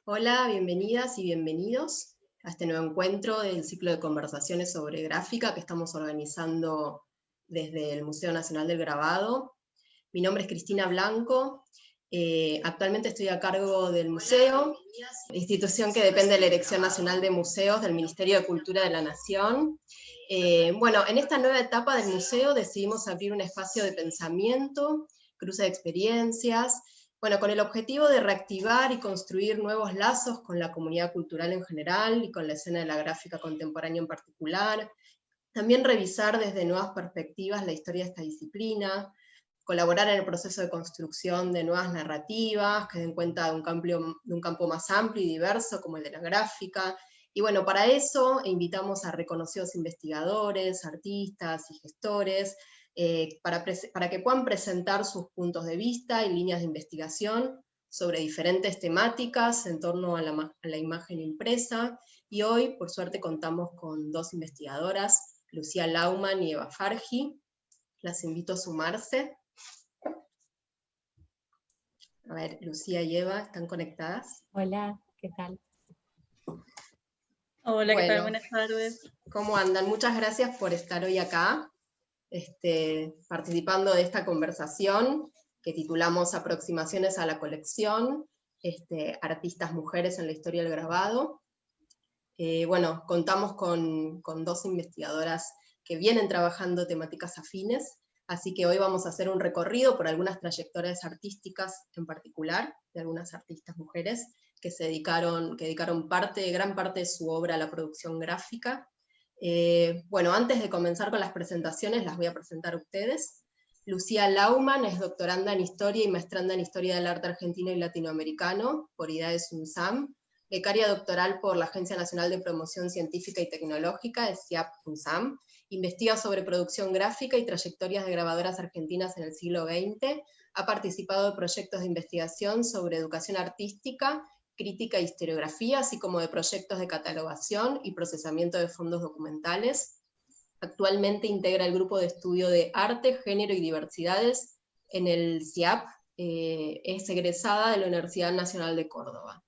Hola, bienvenidas y bienvenidos a este nuevo encuentro del ciclo de conversaciones sobre gráfica que estamos organizando desde el Museo Nacional del Grabado. Mi nombre es Cristina Blanco, actualmente estoy a cargo del museo, institución que depende de la Dirección Nacional de Museos del Ministerio de Cultura de la Nación. Bueno, en esta nueva etapa del museo decidimos abrir un espacio de pensamiento, cruce de experiencias, bueno, con el objetivo de reactivar y construir nuevos lazos con la comunidad cultural en general y con la escena de la gráfica contemporánea en particular. También revisar desde nuevas perspectivas la historia de esta disciplina, colaborar en el proceso de construcción de nuevas narrativas que den cuenta de un campo más amplio y diverso como el de la gráfica. Y bueno, para eso invitamos a reconocidos investigadores, artistas y gestores, para que puedan presentar sus puntos de vista y líneas de investigación sobre diferentes temáticas en torno a la imagen impresa. Y hoy, por suerte, contamos con dos investigadoras, Lucía Laumann y Eva Farhi. Las invito a sumarse. A ver, Lucía y Eva, ¿están conectadas? Hola, ¿qué tal? Hola, ¿qué tal? Buenas tardes. ¿Cómo andan? Muchas gracias por estar hoy acá, participando de esta conversación que titulamos Aproximaciones a la colección, artistas mujeres en la historia del grabado. Bueno, contamos con dos investigadoras que vienen trabajando temáticas afines, así que hoy vamos a hacer un recorrido por algunas trayectorias artísticas en particular, de algunas artistas mujeres que dedicaron gran parte de su obra a la producción gráfica. Bueno, antes de comenzar con las presentaciones, las voy a presentar a ustedes. Lucía Laumann es doctoranda en Historia y maestranda en Historia del Arte Argentino y Latinoamericano por IDAES UNSAM, becaria doctoral por la Agencia Nacional de Promoción Científica y Tecnológica, SIAP-UNSAM, investiga sobre producción gráfica y trayectorias de grabadoras argentinas en el siglo XX, ha participado de proyectos de investigación sobre educación artística, crítica e historiografía, así como de proyectos de catalogación y procesamiento de fondos documentales. Actualmente integra el grupo de estudio de arte, género y diversidades en el SIAP, es egresada de la Universidad Nacional de Córdoba.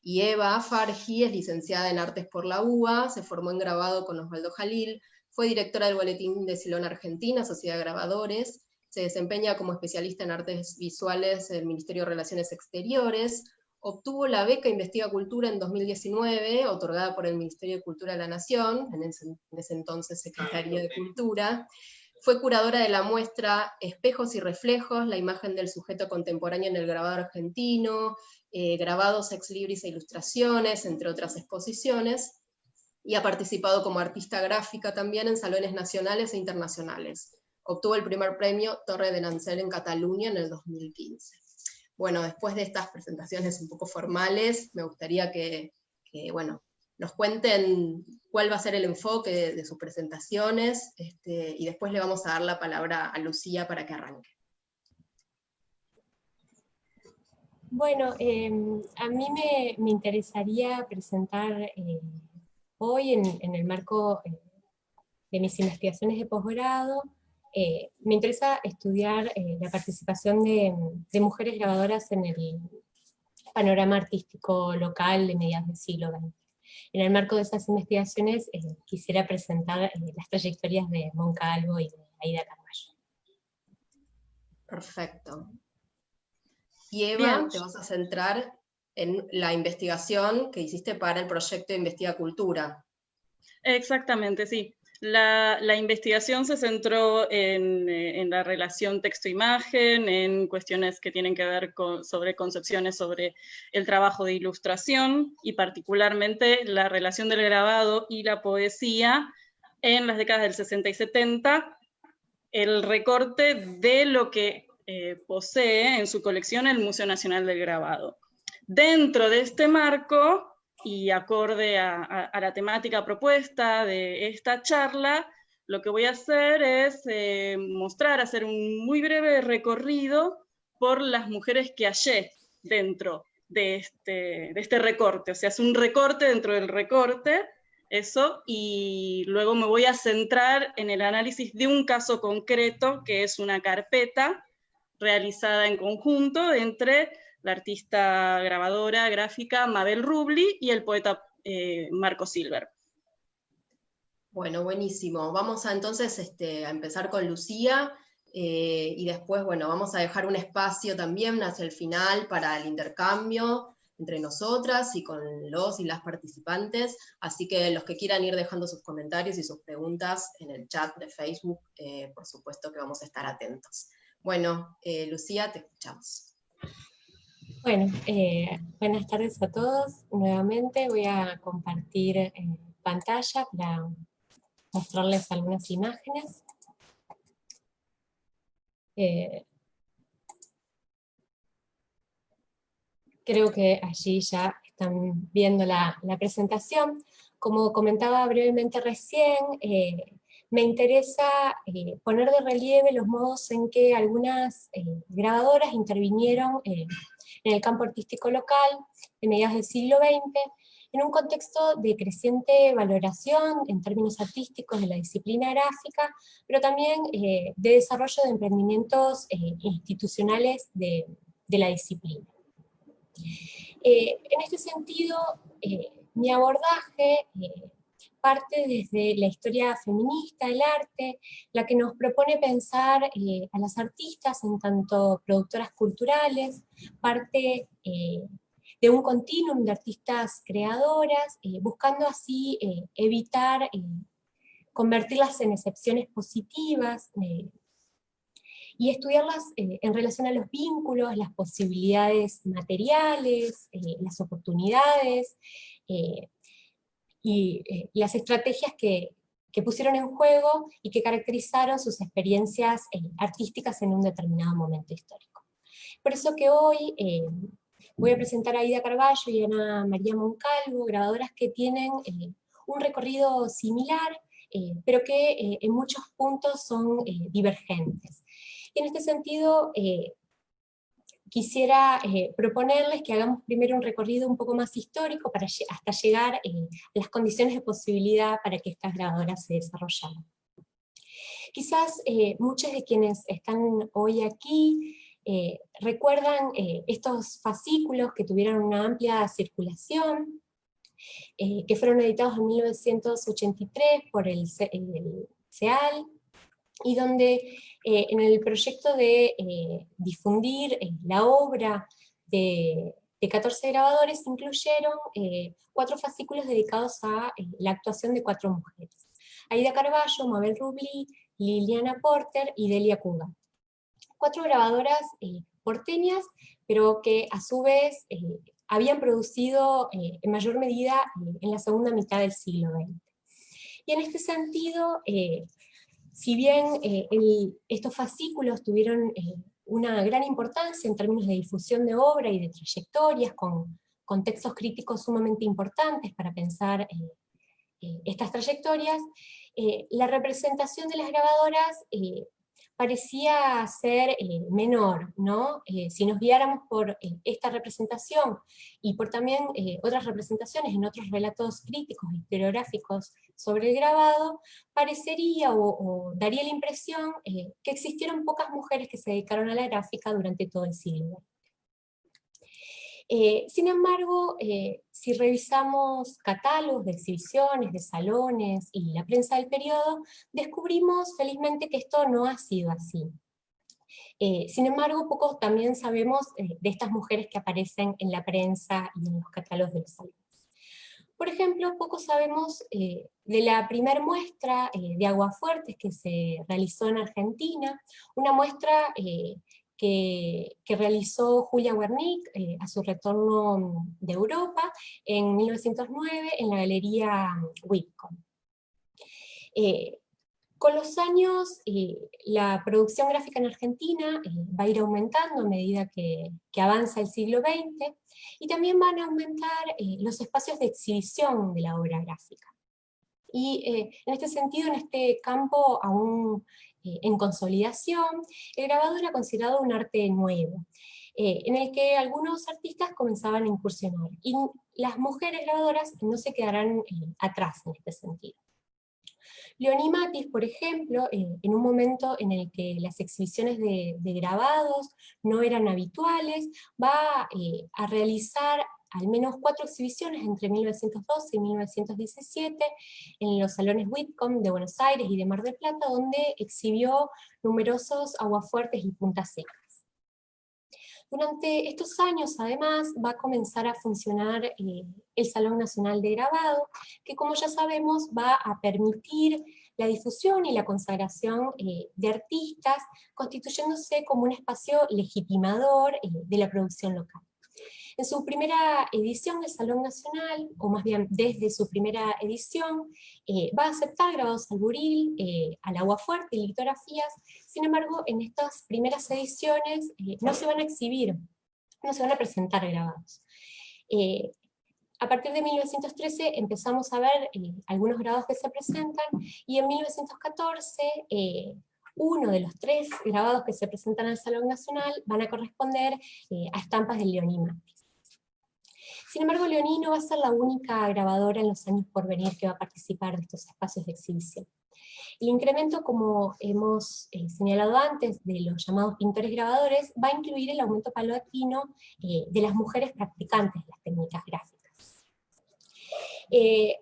Y Eva Farhi es licenciada en Artes por la UBA, se formó en grabado con Osvaldo Jalil, fue directora del Boletín de Silón Argentina, Sociedad de Grabadores, se desempeña como especialista en artes visuales del Ministerio de Relaciones Exteriores, obtuvo la beca Investiga Cultura en 2019, otorgada por el Ministerio de Cultura de la Nación, en ese entonces Secretaría de Cultura. Fue curadora de la muestra Espejos y Reflejos, la imagen del sujeto contemporáneo en el grabado argentino, grabados ex libris e ilustraciones, entre otras exposiciones, y ha participado como artista gráfica también en salones nacionales e internacionales. Obtuvo el primer premio Torre de Nancel en Cataluña en el 2015. Bueno, después de estas presentaciones un poco formales, me gustaría que bueno, nos cuenten cuál va a ser el enfoque de sus presentaciones, y después le vamos a dar la palabra a Lucía para que arranque. Bueno, a mí me interesaría presentar hoy en el marco de mis investigaciones de posgrado. Me interesa estudiar la participación de mujeres grabadoras en el panorama artístico local de mediados del siglo XX. En el marco de esas investigaciones quisiera presentar las trayectorias de Moncalvo y de Aida Carballo. Perfecto. Y Eva, bien, te vas a centrar en la investigación que hiciste para el proyecto de Investiga Cultura. Exactamente, sí. La investigación se centró en la relación texto-imagen, en cuestiones que tienen que ver sobre concepciones sobre el trabajo de ilustración y particularmente la relación del grabado y la poesía en las décadas del 60 y 70, el recorte de lo que posee en su colección el Museo Nacional del Grabado. Dentro de este marco, y acorde a la temática propuesta de esta charla, lo que voy a hacer es hacer un muy breve recorrido por las mujeres que hallé dentro de este recorte. O sea, es un recorte dentro del recorte, eso, y luego me voy a centrar en el análisis de un caso concreto, que es una carpeta realizada en conjunto entre la artista grabadora gráfica Mabel Rubli y el poeta Marco Silver. Bueno, buenísimo. Vamos a entonces a empezar con Lucía, y después, bueno, vamos a dejar un espacio también hacia el final para el intercambio entre nosotras y con los y las participantes, así que los que quieran ir dejando sus comentarios y sus preguntas en el chat de Facebook, por supuesto que vamos a estar atentos. Bueno, Lucía, te escuchamos. Bueno, buenas tardes a todos. Nuevamente voy a compartir pantalla para mostrarles algunas imágenes. Creo que allí ya están viendo la presentación. Como comentaba brevemente recién, me interesa poner de relieve los modos en que algunas grabadoras intervinieron en el campo artístico local en mediados del siglo XX, en un contexto de creciente valoración en términos artísticos de la disciplina gráfica, pero también de desarrollo de emprendimientos institucionales de la disciplina. En este sentido, mi abordaje parte desde la historia feminista del arte, la que nos propone pensar a las artistas en tanto productoras culturales, parte de un continuum de artistas creadoras, buscando así evitar convertirlas en excepciones positivas, y estudiarlas en relación a los vínculos, las posibilidades materiales, las oportunidades, y las estrategias que pusieron en juego y que caracterizaron sus experiencias artísticas en un determinado momento histórico. Por eso que hoy voy a presentar a Aida Carballo y Ana María Moncalvo, grabadoras que tienen un recorrido similar, pero que en muchos puntos son divergentes. Y en este sentido, quisiera proponerles que hagamos primero un recorrido un poco más histórico hasta llegar a las condiciones de posibilidad para que estas grabadoras se desarrollaran. Quizás muchos de quienes están hoy aquí recuerdan estos fascículos que tuvieron una amplia circulación, que fueron editados en 1983 por el CEAL, y donde en el proyecto de difundir la obra de 14 grabadores incluyeron 4 fascículos dedicados a la actuación de 4 mujeres: Aida Carballo, Mabel Rubli, Liliana Porter y Delia Cugat. 4 grabadoras porteñas, pero que a su vez habían producido en mayor medida en la segunda mitad del siglo XX. Y en este sentido, si bien estos fascículos tuvieron una gran importancia en términos de difusión de obra y de trayectorias, con textos críticos sumamente importantes para pensar estas trayectorias, la representación de las grabadoras parecía ser menor, ¿no? Si nos guiáramos por esta representación y por también otras representaciones en otros relatos críticos, historiográficos sobre el grabado, parecería o daría la impresión que existieron pocas mujeres que se dedicaron a la gráfica durante todo el siglo. Sin embargo, si revisamos catálogos de exhibiciones, de salones y la prensa del periodo, descubrimos felizmente que esto no ha sido así. Sin embargo, poco también sabemos de estas mujeres que aparecen en la prensa y en los catálogos de los salones. Por ejemplo, poco sabemos de la primera muestra de Aguafuertes que se realizó en Argentina, una muestra que realizó Julia Wernick a su retorno de Europa en 1909 en la Galería Whitcomb. Con los años, la producción gráfica en Argentina va a ir aumentando a medida que avanza el siglo XX, y también van a aumentar los espacios de exhibición de la obra gráfica. Y en este sentido, en este campo aún en consolidación, el grabado era considerado un arte nuevo, en el que algunos artistas comenzaban a incursionar, y las mujeres grabadoras no se quedarán atrás en este sentido. Leonie Matthys, por ejemplo, en un momento en el que las exhibiciones de grabados no eran habituales, va a realizar al menos 4 exhibiciones entre 1912 y 1917 en los salones Whitcomb de Buenos Aires y de Mar del Plata, donde exhibió numerosos aguafuertes y puntas secas. Durante estos años, además, va a comenzar a funcionar el Salón Nacional de Grabado, que, como ya sabemos, va a permitir la difusión y la consagración de artistas, constituyéndose como un espacio legitimador de la producción local. En su primera edición del Salón Nacional, o más bien desde su primera edición, va a aceptar grabados al buril, al aguafuerte y litografías. Sin embargo, en estas primeras ediciones no se van a exhibir, no se van a presentar grabados. A partir de 1913 empezamos a ver algunos grabados que se presentan, y en 1914 uno de los 3 grabados que se presentan al Salón Nacional van a corresponder a estampas de Leonie Matthys. Sin embargo, Leonie no va a ser la única grabadora en los años por venir que va a participar de estos espacios de exhibición. El incremento, como hemos señalado antes, de los llamados pintores grabadores, va a incluir el aumento paulatino de las mujeres practicantes de las técnicas gráficas.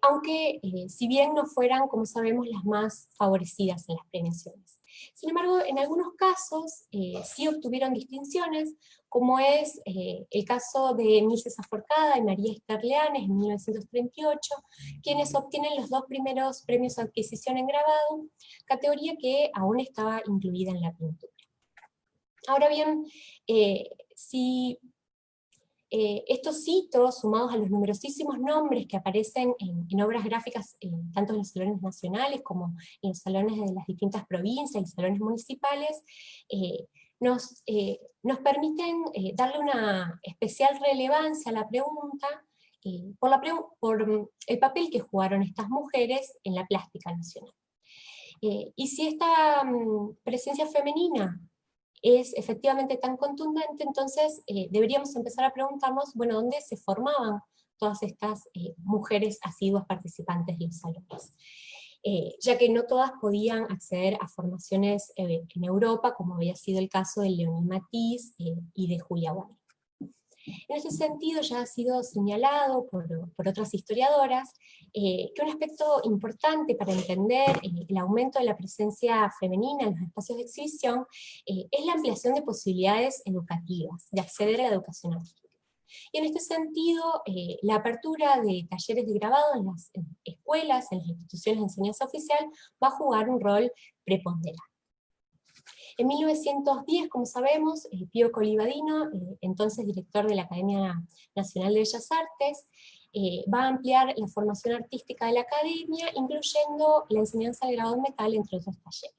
Aunque, si bien no fueran, como sabemos, las más favorecidas en las premiaciones. Sin embargo, en algunos casos sí obtuvieron distinciones, como es el caso de Emil César Forcada y María Esther Leanes en 1938, quienes obtienen los 2 primeros premios de adquisición en grabado, categoría que aún estaba incluida en la pintura. Ahora bien, si estos hitos, sumados a los numerosísimos nombres que aparecen en obras gráficas, tanto en los salones nacionales como en los salones de las distintas provincias y salones municipales, nos permiten darle una especial relevancia a la pregunta por el papel que jugaron estas mujeres en la plástica nacional. Y si esta presencia femenina es efectivamente tan contundente, entonces deberíamos empezar a preguntarnos, bueno, ¿dónde se formaban todas estas mujeres asiduas participantes de los salones? Ya que no todas podían acceder a formaciones en Europa, como había sido el caso de Leonie Matthys y de Julia Wang. En ese sentido ya ha sido señalado por otras historiadoras que un aspecto importante para entender el aumento de la presencia femenina en los espacios de exhibición es la ampliación de posibilidades educativas, de acceder a la educación artística. Y en este sentido, la apertura de talleres de grabado en las escuelas, en las instituciones de enseñanza oficial, va a jugar un rol preponderante. En 1910, como sabemos, Pío Colivadino, entonces director de la Academia Nacional de Bellas Artes, va a ampliar la formación artística de la academia, incluyendo la enseñanza del grabado en metal, entre otros talleres.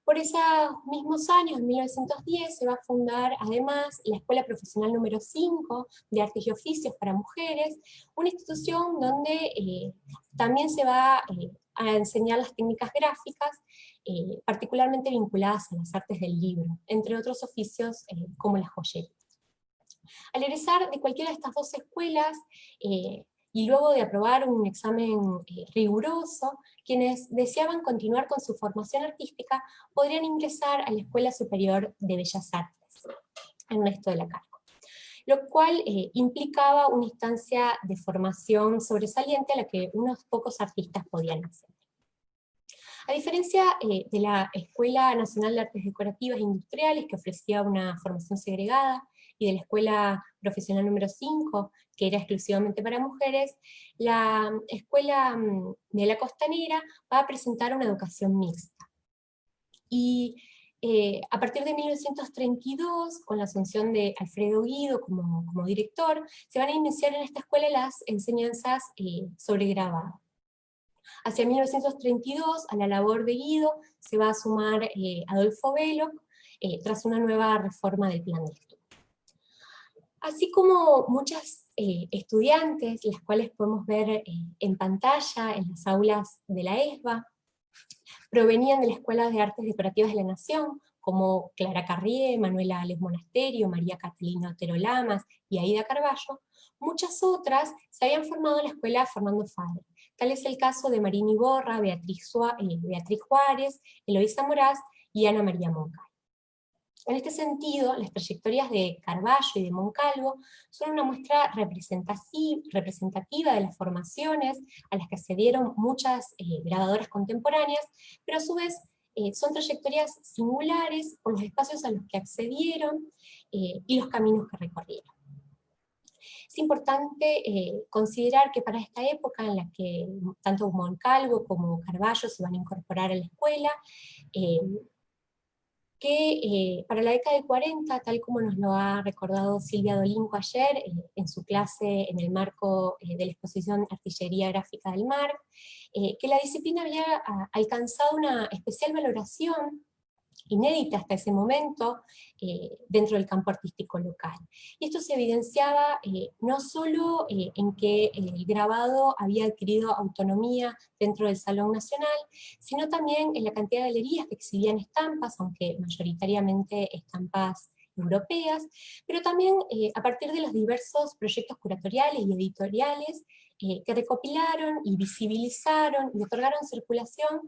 Por esos mismos años, en 1910, se va a fundar además la Escuela Profesional número 5 de Artes y Oficios para Mujeres, una institución donde también se va a enseñar las técnicas gráficas, particularmente vinculadas a las artes del libro, entre otros oficios como la joyería. Al egresar de cualquiera de estas 2 escuelas, y luego de aprobar un examen riguroso, quienes deseaban continuar con su formación artística podrían ingresar a la Escuela Superior de Bellas Artes, Ernesto de la Carco, lo cual implicaba una instancia de formación sobresaliente a la que unos pocos artistas podían acceder. A diferencia de la Escuela Nacional de Artes Decorativas e Industriales, que ofrecía una formación segregada, y de la Escuela Profesional número 5, que era exclusivamente para mujeres, la Escuela de la Costanera va a presentar una educación mixta. Y a partir de 1932, con la asunción de Alfredo Guido como director, se van a iniciar en esta escuela las enseñanzas sobre grabado. Hacia 1932, a la labor de Guido, se va a sumar Adolfo Belloc, tras una nueva reforma del plan de estudio. Así como muchas estudiantes, las cuales podemos ver en pantalla en las aulas de la ESBA, provenían de la Escuela de Artes Decorativas de la Nación, como Clara Carrié, Manuela Ales Monasterio, María Catalina Otero Lamas y Aida Carballo, muchas otras se habían formado en la escuela Fernando Fader. Tal es el caso de Marín Iborra, Beatriz Juárez, Eloísa Moraz y Ana María Moncalvo. En este sentido, las trayectorias de Carballo y de Moncalvo son una muestra representativa de las formaciones a las que accedieron muchas grabadoras contemporáneas, pero a su vez son trayectorias singulares por los espacios a los que accedieron y los caminos que recorrieron. Es importante considerar que para esta época en la que tanto Moncalvo como Carballo se van a incorporar a la escuela, que para la década del 40, tal como nos lo ha recordado Silvia Dolinco ayer, en su clase en el marco de la exposición Artillería Gráfica del Mar, que la disciplina había alcanzado una especial valoración, inédita hasta ese momento, dentro del campo artístico local. Y esto se evidenciaba no solo en que el grabado había adquirido autonomía dentro del Salón Nacional, sino también en la cantidad de galerías que exhibían estampas, aunque mayoritariamente estampas europeas, pero también a partir de los diversos proyectos curatoriales y editoriales que recopilaron y visibilizaron y otorgaron circulación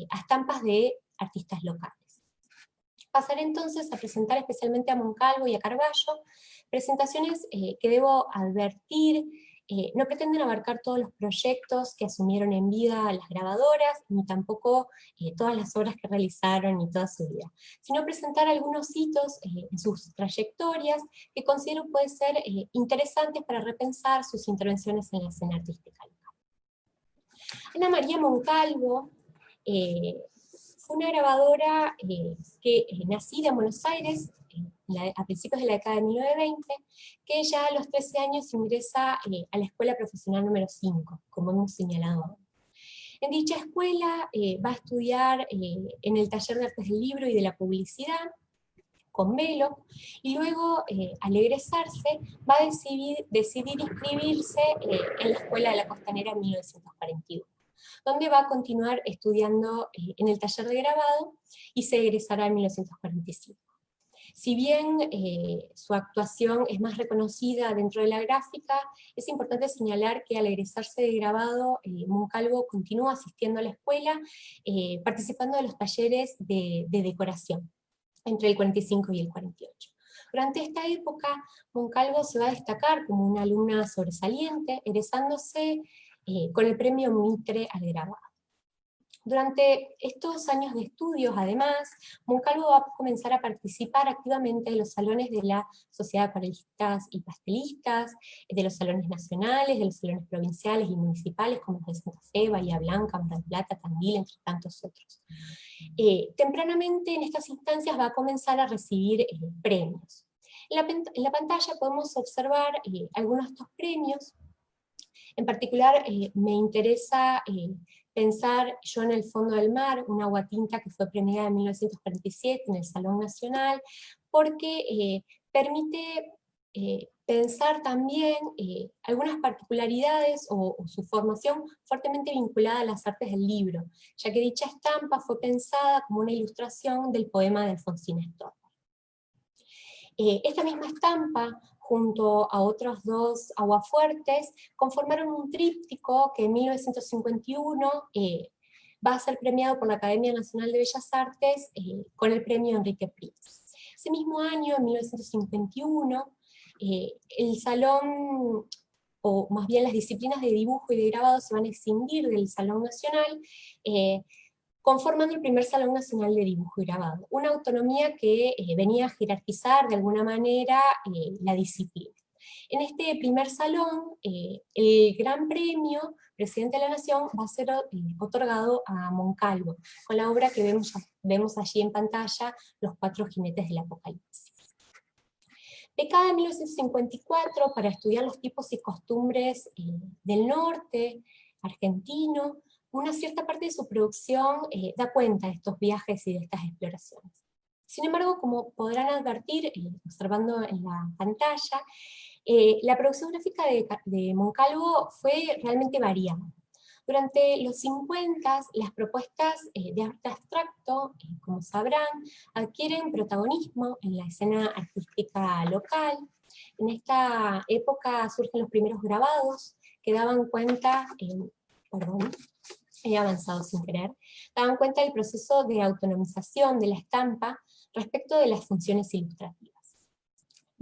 a estampas de artistas locales. Pasaré entonces a presentar especialmente a Moncalvo y a Carballo, presentaciones que debo advertir, no pretenden abarcar todos los proyectos que asumieron en vida las grabadoras, ni tampoco todas las obras que realizaron ni toda su vida, sino presentar algunos hitos en sus trayectorias que considero pueden ser interesantes para repensar sus intervenciones en la escena artística local. Ana María Moncalvo fue una grabadora nacida en Buenos Aires a principios de la década de 1920, que ya a los 13 años ingresa a la Escuela Profesional número 5, como hemos señalado. En dicha escuela va a estudiar en el taller de Artes del Libro y de la Publicidad, con Velo, y luego, al egresarse, va a decidir inscribirse en la Escuela de la Costanera en 1941. Donde va a continuar estudiando en el taller de grabado y se egresará en 1945. Si bien su actuación es más reconocida dentro de la gráfica, es importante señalar que al egresarse de grabado, Moncalvo continúa asistiendo a la escuela, participando de los talleres de decoración, entre el 45 y el 48. Durante esta época, Moncalvo se va a destacar como una alumna sobresaliente, egresándose con el premio Mitre al grabado. Durante estos años de estudios, además, Moncalvo va a comenzar a participar activamente en los salones de la Sociedad de Acuarelistas y Pastelistas, de los salones nacionales, de los salones provinciales y municipales, como los de Santa Fe, Bahía Blanca, Mar del Plata, Tandil, entre tantos otros. Tempranamente en estas instancias va a comenzar a recibir premios. En la pantalla podemos observar algunos de estos premios. En particular, me interesa pensar Yo en el fondo del mar, una aguatinta que fue premiada en 1947 en el Salón Nacional, porque permite pensar también algunas particularidades o su formación fuertemente vinculada a las artes del libro, ya que dicha estampa fue pensada como una ilustración del poema de Alfonsina Storni. Esta misma estampa, junto a otros dos aguafuertes, conformaron un tríptico que en 1951 va a ser premiado por la Academia Nacional de Bellas Artes con el premio Enrique Prix. Ese mismo año, en 1951, el salón, o más bien las disciplinas de dibujo y de grabado se van a escindir del Salón Nacional, conformando el primer Salón Nacional de Dibujo y Grabado, una autonomía que venía a jerarquizar de alguna manera la disciplina. En este primer salón, el Gran Premio Presidente de la Nación va a ser otorgado a Moncalvo, con la obra que vemos allí en pantalla, Los Cuatro Jinetes del Apocalipsis. Becada en 1954 para estudiar los tipos y costumbres del norte argentino, una cierta parte de su producción da cuenta de estos viajes y de estas exploraciones. Sin embargo, como podrán advertir, observando en la pantalla, la producción gráfica de Moncalvo fue realmente variada. Durante los 50, las propuestas de arte abstracto, como sabrán, adquieren protagonismo en la escena artística local. En esta época surgen los primeros grabados que daban cuenta, he avanzado sin querer, daban cuenta del proceso de autonomización de la estampa respecto de las funciones ilustrativas.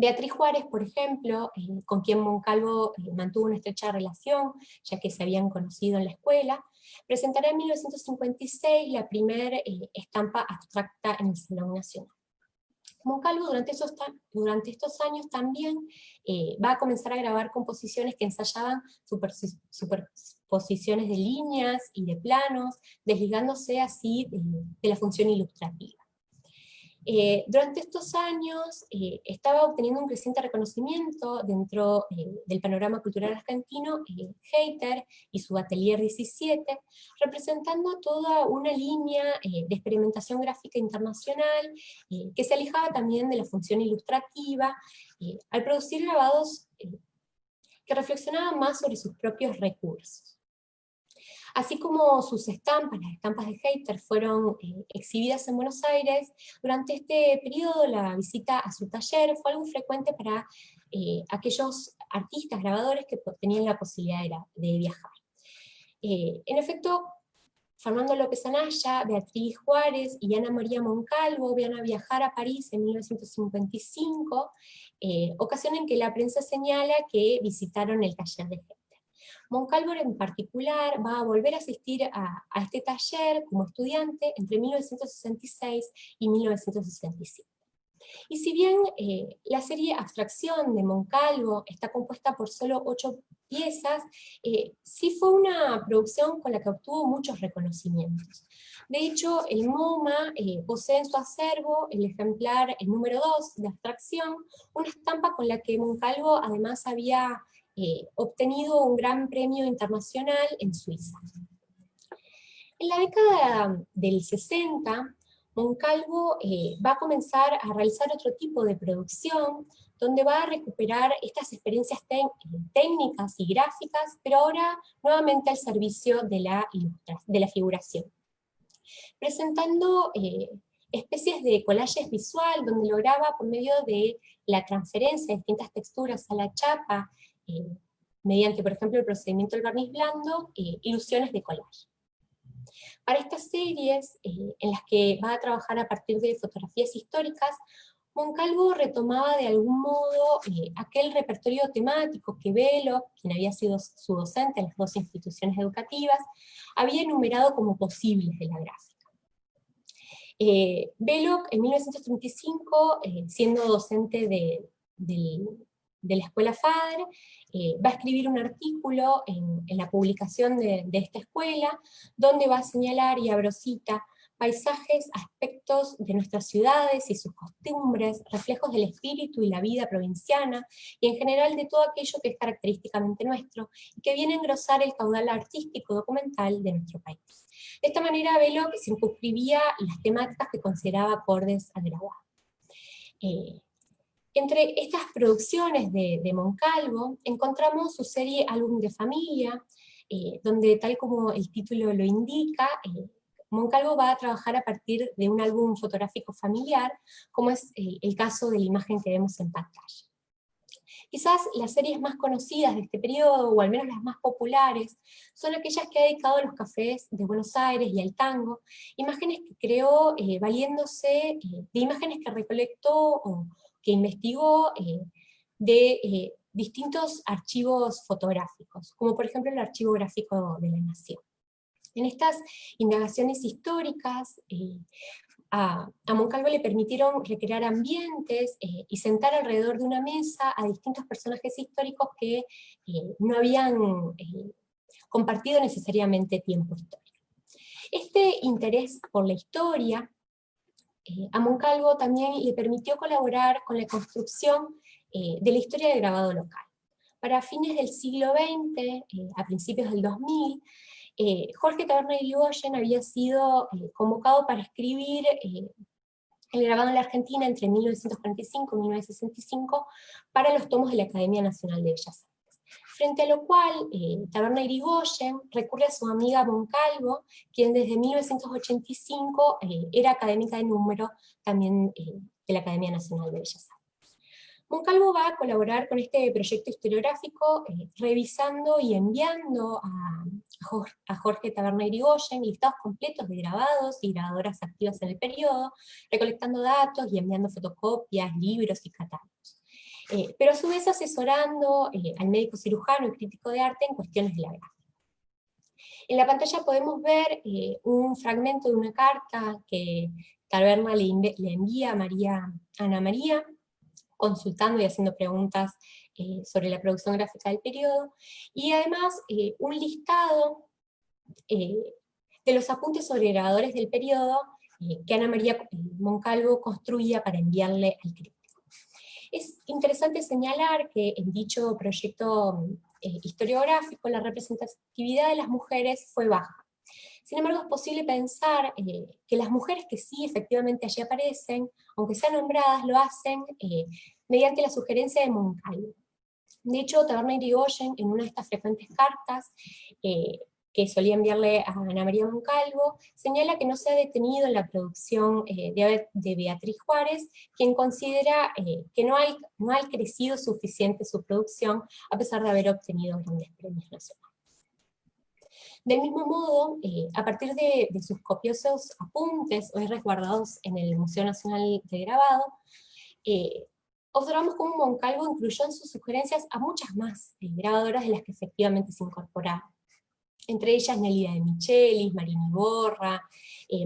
Beatriz Juárez, por ejemplo, con quien Moncalvo mantuvo una estrecha relación, ya que se habían conocido en la escuela, presentará en 1956 la primera estampa abstracta en el Salón Nacional. Moncalvo durante estos años también va a comenzar a grabar composiciones que ensayaban superposiciones de líneas y de planos, desligándose así de la función ilustrativa. Durante estos años estaba obteniendo un creciente reconocimiento dentro del panorama cultural argentino, Hayter y su Atelier 17, representando toda una línea de experimentación gráfica internacional que se alejaba también de la función ilustrativa, al producir grabados que reflexionaban más sobre sus propios recursos. Así como sus estampas, las estampas de Hayter, fueron exhibidas en Buenos Aires, durante este periodo la visita a su taller fue algo frecuente para aquellos artistas, grabadores que tenían la posibilidad de viajar. En efecto, Fernando López Anaya, Beatriz Juárez y Ana María Moncalvo van a viajar a París en 1955, ocasión en que la prensa señala que visitaron el taller de Hayter. Moncalvo en particular va a volver a asistir a este taller como estudiante entre 1966 y 1967. Y si bien la serie Abstracción de Moncalvo está compuesta por solo 8 piezas, sí fue una producción con la que obtuvo muchos reconocimientos. De hecho, el MoMA posee en su acervo el ejemplar número 2 de Abstracción, una estampa con la que Moncalvo además había obtenido un gran premio internacional en Suiza. En la década del 60, Moncalvo va a comenzar a realizar otro tipo de producción, donde va a recuperar estas experiencias técnicas y gráficas, pero ahora nuevamente al servicio de la figuración. Presentando especies de collages visual, donde lograba por medio de la transferencia de distintas texturas a la chapa, mediante, por ejemplo, el procedimiento del barniz blando, ilusiones de collage. Para estas series, en las que va a trabajar a partir de fotografías históricas, Moncalvo retomaba de algún modo aquel repertorio temático que Belloc, quien había sido su docente en las dos instituciones educativas, había enumerado como posibles de la gráfica. Belloc, en 1935, siendo docente de la Escuela Fader, va a escribir un artículo en la publicación de esta escuela, donde va a señalar, y abro cita, paisajes, aspectos de nuestras ciudades y sus costumbres, reflejos del espíritu y la vida provinciana, y en general de todo aquello que es característicamente nuestro, y que viene a engrosar el caudal artístico documental de nuestro país. De esta manera, Belloc circunscribía las temáticas que consideraba acordes al grabado. Entre estas producciones de Moncalvo encontramos su serie Álbum de Familia, donde tal como el título lo indica, Moncalvo va a trabajar a partir de un álbum fotográfico familiar, como es el caso de la imagen que vemos en pantalla. Quizás las series más conocidas de este periodo, o al menos las más populares, son aquellas que ha dedicado a los cafés de Buenos Aires y al tango, imágenes que creó valiéndose de imágenes que recolectó o que investigó de distintos archivos fotográficos, como por ejemplo el Archivo Gráfico de la Nación. En estas indagaciones históricas, a Moncalvo le permitieron recrear ambientes y sentar alrededor de una mesa a distintos personajes históricos que no habían compartido necesariamente tiempo histórico. Este interés por la historia a Moncalvo también le permitió colaborar con la construcción de la historia del grabado local. Para fines del siglo XX, a principios del 2000, Jorge Taberner Irigoyen había sido convocado para escribir el grabado en la Argentina entre 1945 y 1965 para los tomos de la Academia Nacional de Bellas Artes. frente a lo cual Taberna Irigoyen recurre a su amiga Moncalvo, quien desde 1985 era académica de número también de la Academia Nacional de Bellas Artes. Moncalvo va a colaborar con este proyecto historiográfico revisando y enviando a Jorge Taberna Irigoyen listados completos de grabados y grabadoras activas en el periodo, recolectando datos y enviando fotocopias, libros y catálogos. Pero a su vez asesorando al médico cirujano y crítico de arte en cuestiones de la gráfica. En la pantalla podemos ver un fragmento de una carta que Taberna le envía a Ana María, consultando y haciendo preguntas sobre la producción gráfica del periodo, y además un listado de los apuntes sobre grabadores del periodo que Ana María Moncalvo construía para enviarle al crítico. Es interesante señalar que en dicho proyecto historiográfico la representatividad de las mujeres fue baja. Sin embargo, es posible pensar que las mujeres que sí efectivamente allí aparecen, aunque sean nombradas, lo hacen mediante la sugerencia de Moncalvo. De hecho, Taberna Irigoyen, en una de estas frecuentes cartas que solía enviarle a Ana María Moncalvo, señala que no se ha detenido en la producción de Beatriz Juárez, quien considera que no ha crecido suficiente su producción, a pesar de haber obtenido grandes premios nacionales. Del mismo modo, a partir de sus copiosos apuntes, hoy resguardados en el Museo Nacional de Grabado, observamos cómo Moncalvo incluyó en sus sugerencias a muchas más grabadoras de las que efectivamente se incorporaron. Entre ellas Nelida de Michelis, Marini Borra,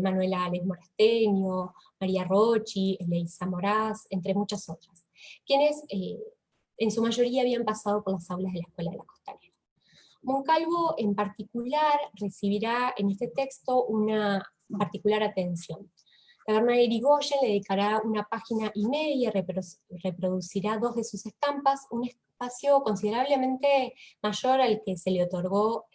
Manuela Ales Morasteño, María Rochi, Eleisa Moraz, entre muchas otras, quienes en su mayoría habían pasado por las aulas de la Escuela de la Costanera. Moncalvo en particular recibirá en este texto una particular atención. Taberna Irigoyen le dedicará una página y media, reproducirá 2 de sus estampas, un espacio considerablemente mayor al que se le otorgó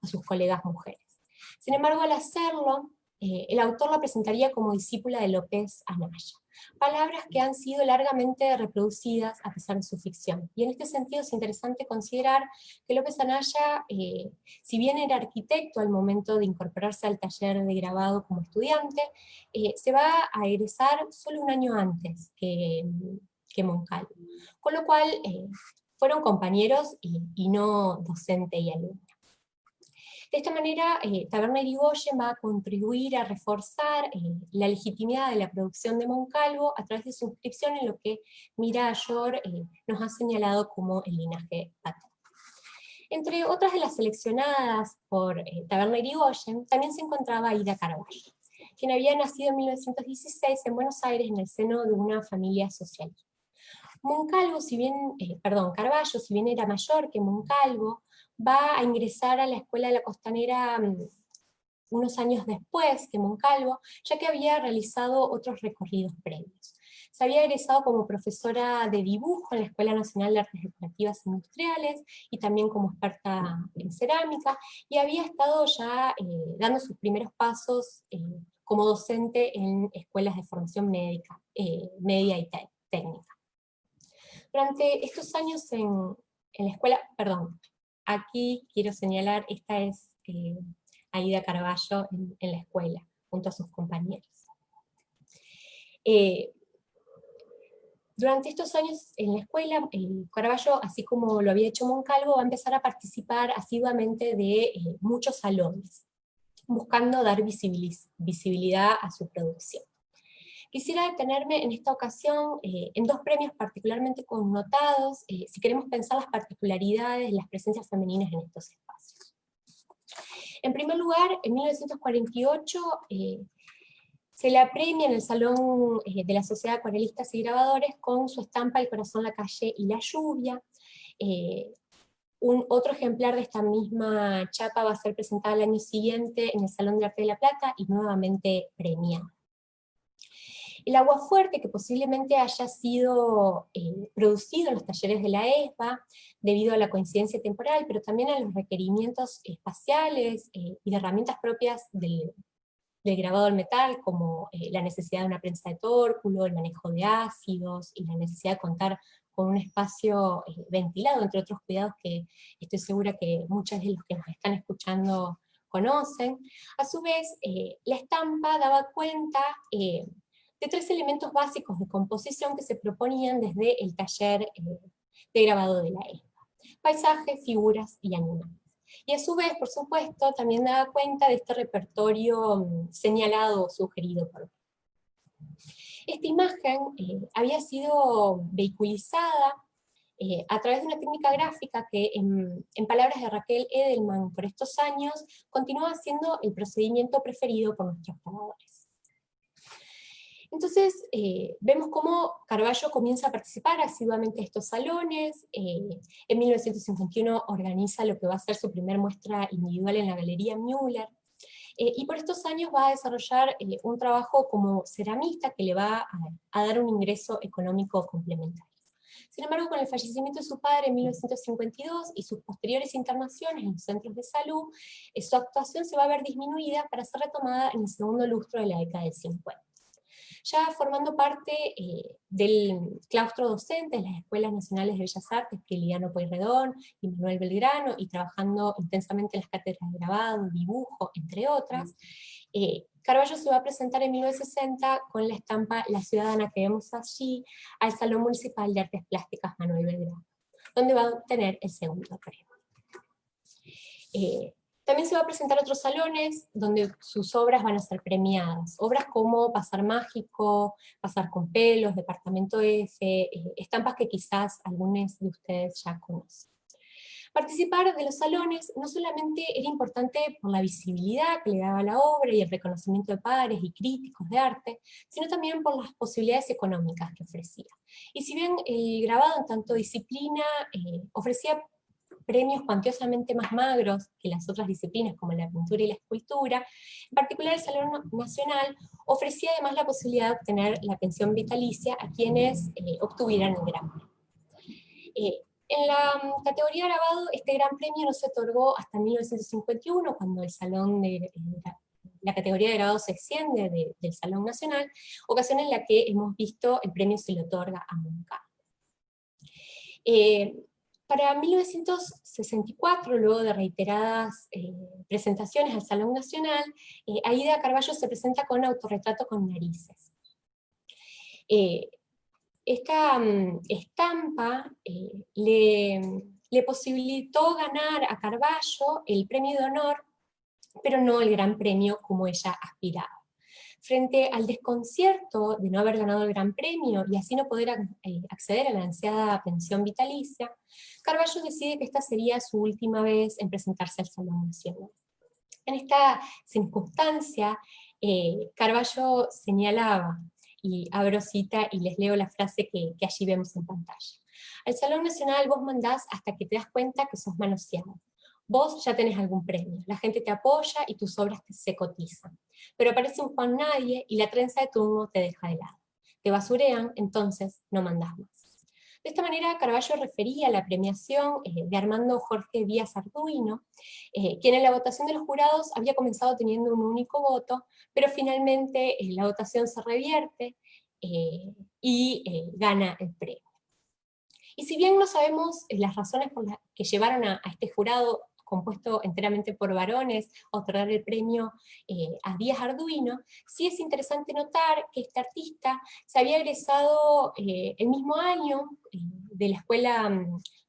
a sus colegas mujeres. Sin embargo, al hacerlo, el autor la presentaría como discípula de López Anaya, palabras que han sido largamente reproducidas a pesar de su ficción. Y en este sentido es interesante considerar que López Anaya, si bien era arquitecto al momento de incorporarse al taller de grabado como estudiante, se va a egresar solo un año antes que Moncalvo, con lo cual fueron compañeros y no docente y alumno. De esta manera, Taberna Irigoyen va a contribuir a reforzar la legitimidad de la producción de Moncalvo a través de su inscripción en lo que Mira Ayor nos ha señalado como el linaje paterno. Entre otras de las seleccionadas por Taberna Irigoyen, también se encontraba Aida Carballo, quien había nacido en 1916 en Buenos Aires en el seno de una familia socialista. Carballo, si bien era mayor que Moncalvo, va a ingresar a la Escuela de la Costanera unos años después que Moncalvo, ya que había realizado otros recorridos previos. Se había egresado como profesora de dibujo en la Escuela Nacional de Artes Decorativas e Industriales, y también como experta en cerámica, y había estado ya dando sus primeros pasos como docente en escuelas de formación médica, media y técnica. Durante estos años en la escuela, aquí quiero señalar, esta es Aida Carballo en la escuela, junto a sus compañeros. Durante estos años en la escuela, Carballo, así como lo había hecho Moncalvo, va a empezar a participar asiduamente de muchos salones, buscando dar visibilidad a su producción. Quisiera detenerme en esta ocasión en 2 premios particularmente connotados, si queremos pensar las particularidades de las presencias femeninas en estos espacios. En primer lugar, en 1948 se la premia en el Salón de la Sociedad de Acuarelistas y Grabadores con su estampa El corazón, la calle y la lluvia. Otro ejemplar de esta misma chapa va a ser presentada el año siguiente en el Salón de Arte de La Plata y nuevamente premiada. El aguafuerte, que posiblemente haya sido producido en los talleres de la ESBA, debido a la coincidencia temporal, pero también a los requerimientos espaciales y de herramientas propias del grabado del metal, como la necesidad de una prensa de tórculo, el manejo de ácidos, y la necesidad de contar con un espacio ventilado, entre otros cuidados que estoy segura que muchos de los que nos están escuchando conocen. A su vez, la estampa daba cuenta de 3 elementos básicos de composición que se proponían desde el taller de grabado de la ESPA: paisajes, figuras y animales. Y a su vez, por supuesto, también daba cuenta de este repertorio señalado o sugerido por. Esta imagen había sido vehiculizada a través de una técnica gráfica que, en palabras de Raquel Edelman, por estos años, continúa siendo el procedimiento preferido por nuestros grabadores. Entonces, vemos cómo Carballo comienza a participar asiduamente de estos salones. En 1951 organiza lo que va a ser su primer muestra individual en la Galería Müller, y por estos años va a desarrollar un trabajo como ceramista que le va a dar un ingreso económico complementario. Sin embargo, con el fallecimiento de su padre en 1952 y sus posteriores internaciones en los centros de salud, su actuación se va a ver disminuida para ser retomada en el segundo lustro de la década del 50. Ya formando parte del claustro docente de las Escuelas Nacionales de Bellas Artes, Prilidiano Pueyrredón y Manuel Belgrano, y trabajando intensamente en las cátedras de grabado, dibujo, entre otras, Carballo se va a presentar en 1960 con la estampa La Ciudadana que vemos allí al Salón Municipal de Artes Plásticas Manuel Belgrano, donde va a obtener el segundo premio. También se va a presentar otros salones donde sus obras van a ser premiadas. Obras como Pasar Mágico, Pasar con Pelos, Departamento F, estampas que quizás algunos de ustedes ya conocen. Participar de los salones no solamente era importante por la visibilidad que le daba la obra y el reconocimiento de pares y críticos de arte, sino también por las posibilidades económicas que ofrecía. Y si bien el grabado en tanto disciplina ofrecía premios cuantiosamente más magros que las otras disciplinas como la pintura y la escultura, en particular el Salón Nacional ofrecía además la posibilidad de obtener la pensión vitalicia a quienes obtuvieran el gran premio. En la categoría grabado, este gran premio no se otorgó hasta 1951, cuando el Salón de la categoría de grabado se extiende del Salón Nacional, ocasión en la que hemos visto el premio se le otorga a Moncada. Para 1964, luego de reiteradas presentaciones al Salón Nacional, Aída Carballo se presenta con Autorretrato con narices. Esta estampa le posibilitó ganar a Carballo el premio de honor, pero no el gran premio como ella aspiraba. Frente al desconcierto de no haber ganado el gran premio y así no poder acceder a la ansiada pensión vitalicia, Carballo decide que esta sería su última vez en presentarse al Salón Nacional. En esta circunstancia, Carballo señalaba, y abro cita y les leo la frase que allí vemos en pantalla: al Salón Nacional vos mandás hasta que te das cuenta que sos manoseado. Vos ya tenés algún premio, la gente te apoya y tus obras se cotizan. Pero aparece un Juan Nadie y la trenza de turno te deja de lado. Te basurean, entonces no mandás más. De esta manera, Carballo refería a la premiación de Armando Jorge Díaz Arduino, quien en la votación de los jurados había comenzado teniendo un único voto, pero finalmente la votación se revierte y gana el premio. Y si bien no sabemos las razones por las que llevaron a este jurado compuesto enteramente por varones, a otorgar el premio a Díaz Arduino, sí es interesante notar que este artista se había egresado el mismo año de la Escuela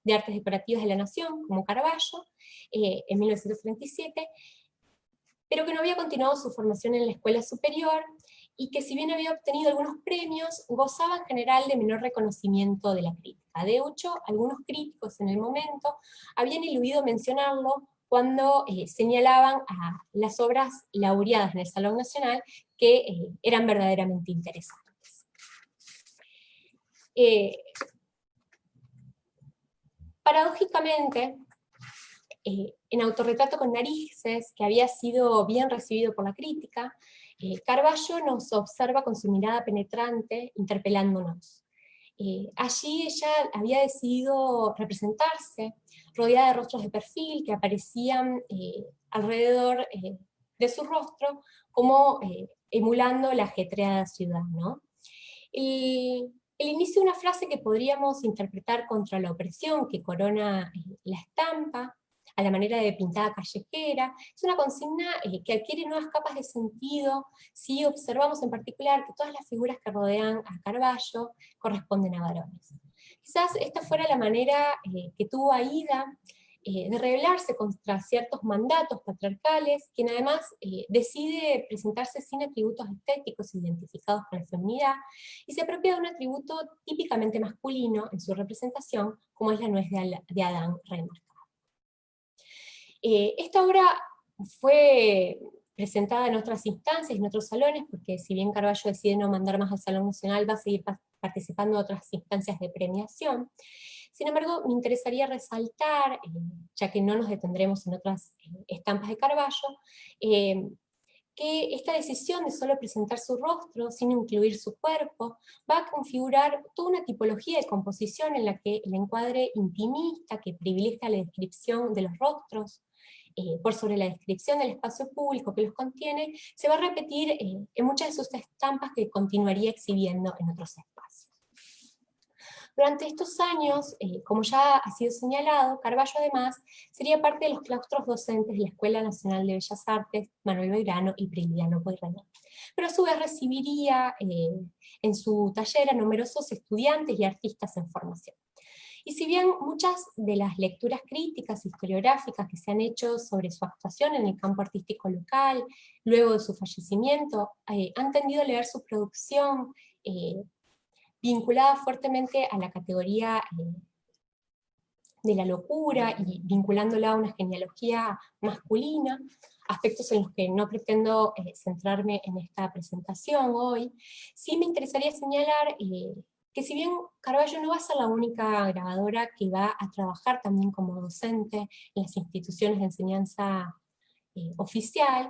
de Artes Decorativas de la Nación, como Carballo, en 1937, pero que no había continuado su formación en la escuela superior, y que si bien había obtenido algunos premios, gozaba en general de menor reconocimiento de la crítica. De hecho, algunos críticos en el momento habían eludido mencionarlo cuando señalaban a las obras laureadas en el Salón Nacional que eran verdaderamente interesantes. Paradójicamente, en Autorretrato con narices, que había sido bien recibido por la crítica, Carballo nos observa con su mirada penetrante, interpelándonos. Allí ella había decidido representarse, rodeada de rostros de perfil que aparecían alrededor de su rostro, como emulando la ajetreada ciudad, ¿no? el inicio de una frase que podríamos interpretar contra la opresión que corona la estampa, a la manera de pintada callejera, es una consigna que adquiere nuevas capas de sentido si observamos en particular que todas las figuras que rodean a Carballo corresponden a varones. Quizás esta fuera la manera que tuvo Aída de rebelarse contra ciertos mandatos patriarcales, quien además decide presentarse sin atributos estéticos identificados con la feminidad, y se apropia de un atributo típicamente masculino en su representación, como es la nuez de Adán remarcada. Esta obra fue presentada en otras instancias, en otros salones, porque si bien Carballo decide no mandar más al Salón Nacional, va a seguir participando en otras instancias de premiación. Sin embargo, me interesaría resaltar, ya que no nos detendremos en otras estampas de Carballo, que esta decisión de solo presentar su rostro, sin incluir su cuerpo, va a configurar toda una tipología de composición en la que el encuadre intimista, que privilegia la descripción de los rostros, por sobre la descripción del espacio público que los contiene, se va a repetir en muchas de sus estampas que continuaría exhibiendo en otros espacios. Durante estos años, como ya ha sido señalado, Carballo además sería parte de los claustros docentes de la Escuela Nacional de Bellas Artes, Manuel Belgrano y Prilidiano Pueyrredón. Pero a su vez recibiría en su taller a numerosos estudiantes y artistas en formación. Y si bien muchas de las lecturas críticas historiográficas que se han hecho sobre su actuación en el campo artístico local, luego de su fallecimiento, han tendido a leer su producción vinculada fuertemente a la categoría de la locura y vinculándola a una genealogía masculina, aspectos en los que no pretendo centrarme en esta presentación hoy, sí me interesaría señalar que si bien Carballo no va a ser la única grabadora que va a trabajar también como docente en las instituciones de enseñanza oficial,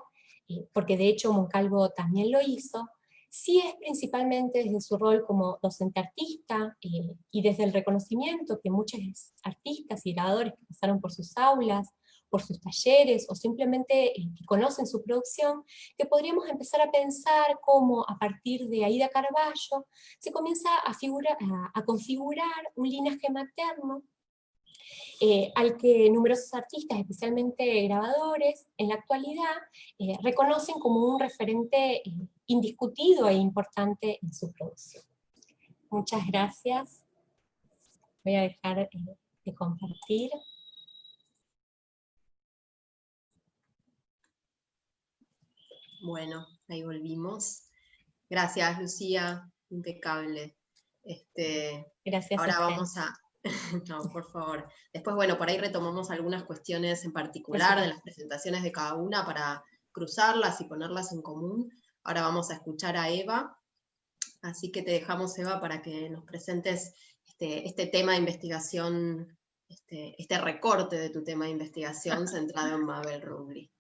porque de hecho Moncalvo también lo hizo, sí es principalmente desde su rol como docente artista y desde el reconocimiento que muchos artistas y grabadores que pasaron por sus aulas, por sus talleres o simplemente que conocen su producción, que podríamos empezar a pensar cómo a partir de Aída Carballo se comienza a configurar un linaje materno al que numerosos artistas, especialmente grabadores, en la actualidad reconocen como un referente indiscutido e importante en su producción. Muchas gracias. Voy a dejar de compartir. Bueno, ahí volvimos. Gracias, Lucía, impecable. Gracias. Ahora vamos a... No, por favor. Después, bueno, por ahí retomamos algunas cuestiones en particular de las presentaciones de cada una para cruzarlas y ponerlas en común. Ahora vamos a escuchar a Eva, así que te dejamos, Eva, para que nos presentes este tema de investigación, este recorte de tu tema de investigación centrado en Mabel Rugli.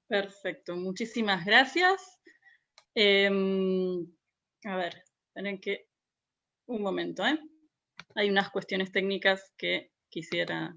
Perfecto, muchísimas gracias. A ver, esperen que un momento, Hay unas cuestiones técnicas que quisiera...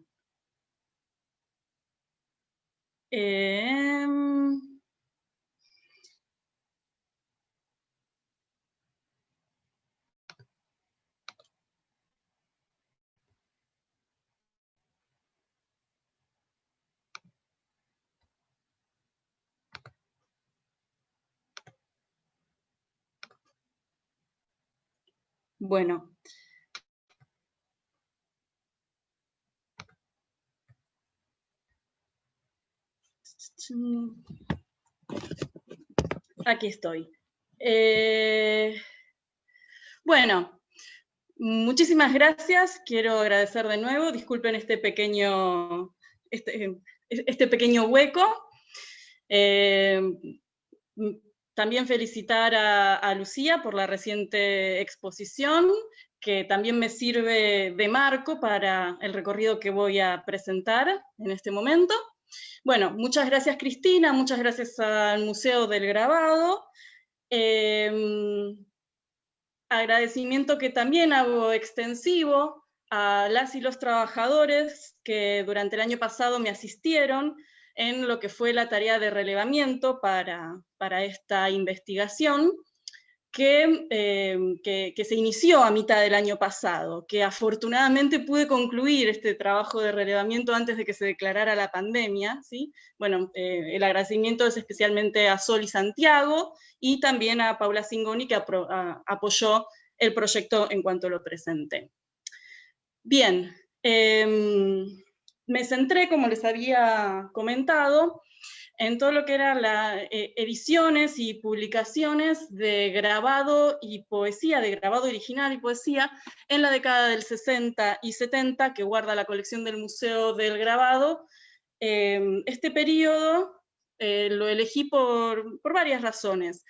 Bueno. Aquí estoy. Bueno, muchísimas gracias. Quiero agradecer de nuevo. Disculpen este pequeño hueco. También felicitar a Lucía por la reciente exposición, que también me sirve de marco para el recorrido que voy a presentar en este momento. Bueno, muchas gracias Cristina, muchas gracias al Museo del Grabado. Agradecimiento que también hago extensivo a las y los trabajadores que durante el año pasado me asistieron en lo que fue la tarea de relevamiento para esta investigación. que se inició a mitad del año pasado, que afortunadamente pude concluir este trabajo de relevamiento antes de que se declarara la pandemia, ¿sí? Bueno, el agradecimiento es especialmente a Sol y Santiago, y también a Paula Cingoni, que apoyó el proyecto en cuanto lo presenté. Bien, me centré, como les había comentado, en todo lo que eran las ediciones y publicaciones de grabado y poesía, de grabado original y poesía, en la década del 60 y 70, que guarda la colección del Museo del Grabado. Este periodo lo elegí por varias razones,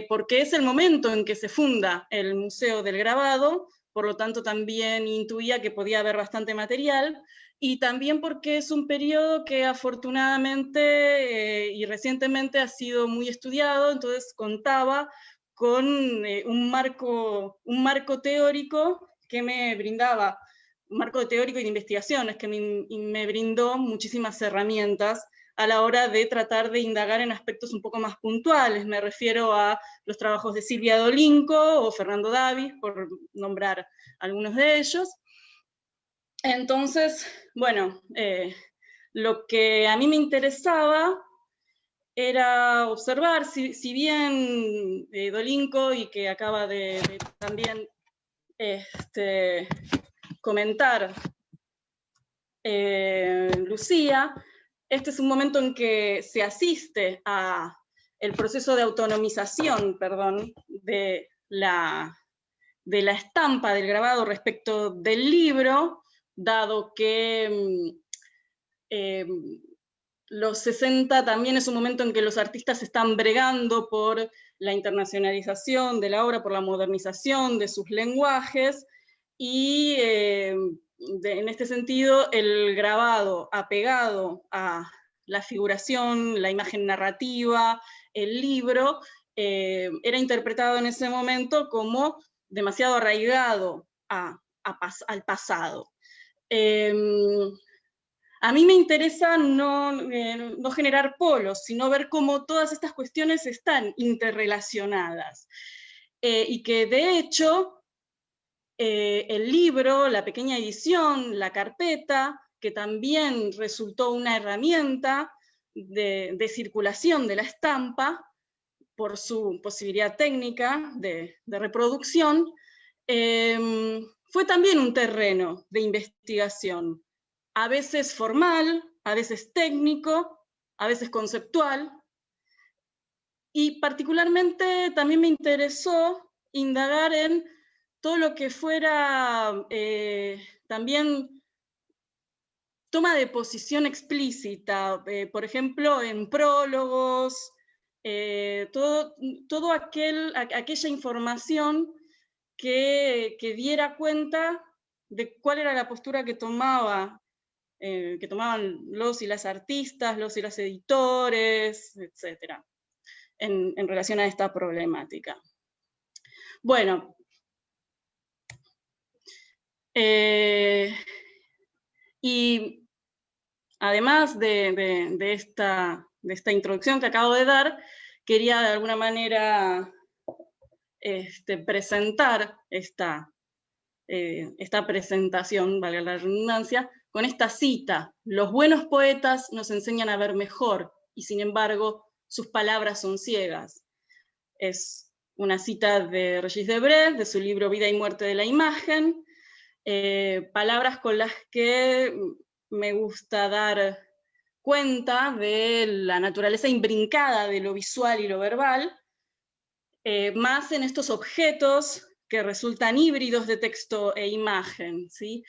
porque es el momento en que se funda el Museo del Grabado, por lo tanto también intuía que podía haber bastante material, y también porque es un periodo que afortunadamente y recientemente ha sido muy estudiado, entonces contaba con un marco teórico que me brindaba, un marco teórico y de investigaciones que me brindó muchísimas herramientas a la hora de tratar de indagar en aspectos un poco más puntuales. Me refiero a los trabajos de Silvia Dolinco o Fernando Davis, por nombrar algunos de ellos. Entonces, bueno, lo que a mí me interesaba era observar, si bien Dolinco, y que acaba de también comentar Lucía, este es un momento en que se asiste a el proceso de autonomización, perdón, de la estampa del grabado respecto del libro, dado que los 60 también es un momento en que los artistas están bregando por la internacionalización de la obra, por la modernización de sus lenguajes, y en este sentido el grabado apegado a la figuración, la imagen narrativa, el libro, era interpretado en ese momento como demasiado arraigado al pasado. A mí me interesa no generar polos, sino ver cómo todas estas cuestiones están interrelacionadas. Y que de hecho, el libro, la pequeña edición, la carpeta, que también resultó una herramienta de circulación de la estampa, por su posibilidad técnica de reproducción, fue también un terreno de investigación, a veces formal, a veces técnico, a veces conceptual, y particularmente también me interesó indagar en todo lo que fuera también toma de posición explícita, por ejemplo, en prólogos, todo aquella información que diera cuenta de cuál era la postura que tomaban los y las artistas, los y las editores, etc., en relación a esta problemática. Bueno, y además de esta introducción que acabo de dar, quería de alguna manera presentar esta presentación, valga la redundancia, con esta cita: los buenos poetas nos enseñan a ver mejor, y sin embargo sus palabras son ciegas. Es una cita de Regis Debray, de su libro Vida y muerte de la imagen, palabras con las que me gusta dar cuenta de la naturaleza imbrincada de lo visual y lo verbal, más en estos objetos que resultan híbridos de texto e imagen, ¿sí?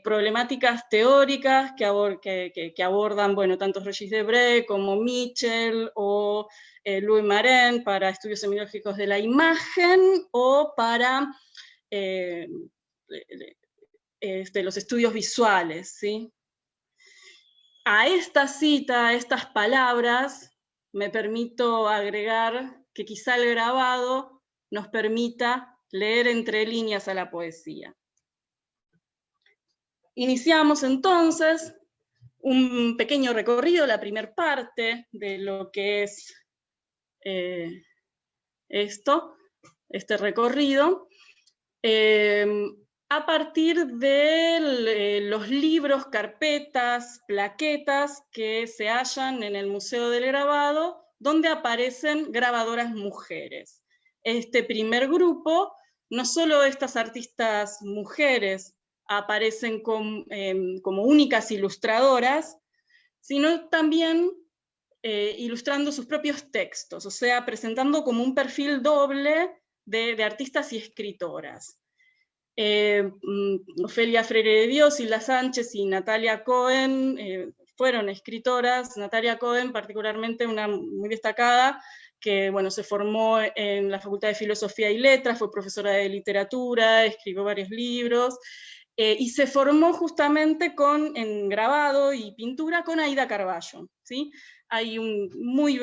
Problemáticas teóricas que abordan, bueno, tanto Regis Debray como Mitchell o Louis Marin para estudios semiológicos de la imagen, o para los estudios visuales, ¿sí? A esta cita, a estas palabras, me permito agregar que quizá el grabado nos permita leer entre líneas a la poesía. Iniciamos entonces un pequeño recorrido, la primera parte de lo que es esto, este recorrido, a partir de los libros, carpetas, plaquetas que se hallan en el Museo del Grabado, donde aparecen grabadoras mujeres. Este primer grupo, no solo estas artistas mujeres aparecen como únicas ilustradoras, sino también ilustrando sus propios textos, o sea, presentando como un perfil doble de artistas y escritoras. Ofelia Freire de Dios, Hilda Sánchez y Natalia Cohen fueron escritoras. Natalia Cohen particularmente una muy destacada, que bueno, se formó en la Facultad de Filosofía y Letras, fue profesora de literatura, escribió varios libros, y se formó justamente en grabado y pintura con Aida Carballo, ¿sí? Hay una muy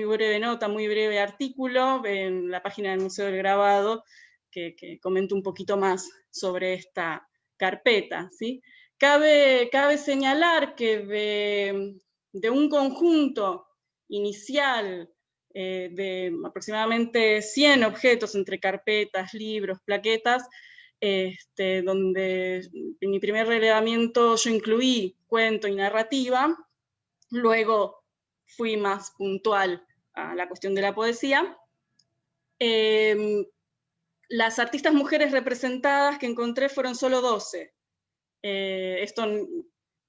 breve nota, muy breve artículo en la página del Museo del Grabado que comenta un poquito más sobre esta carpeta, ¿sí? Cabe señalar que de un conjunto inicial de aproximadamente 100 objetos entre carpetas, libros, plaquetas, donde en mi primer relevamiento yo incluí cuento y narrativa, luego fui más puntual a la cuestión de la poesía. Las artistas mujeres representadas que encontré fueron solo 12. Esto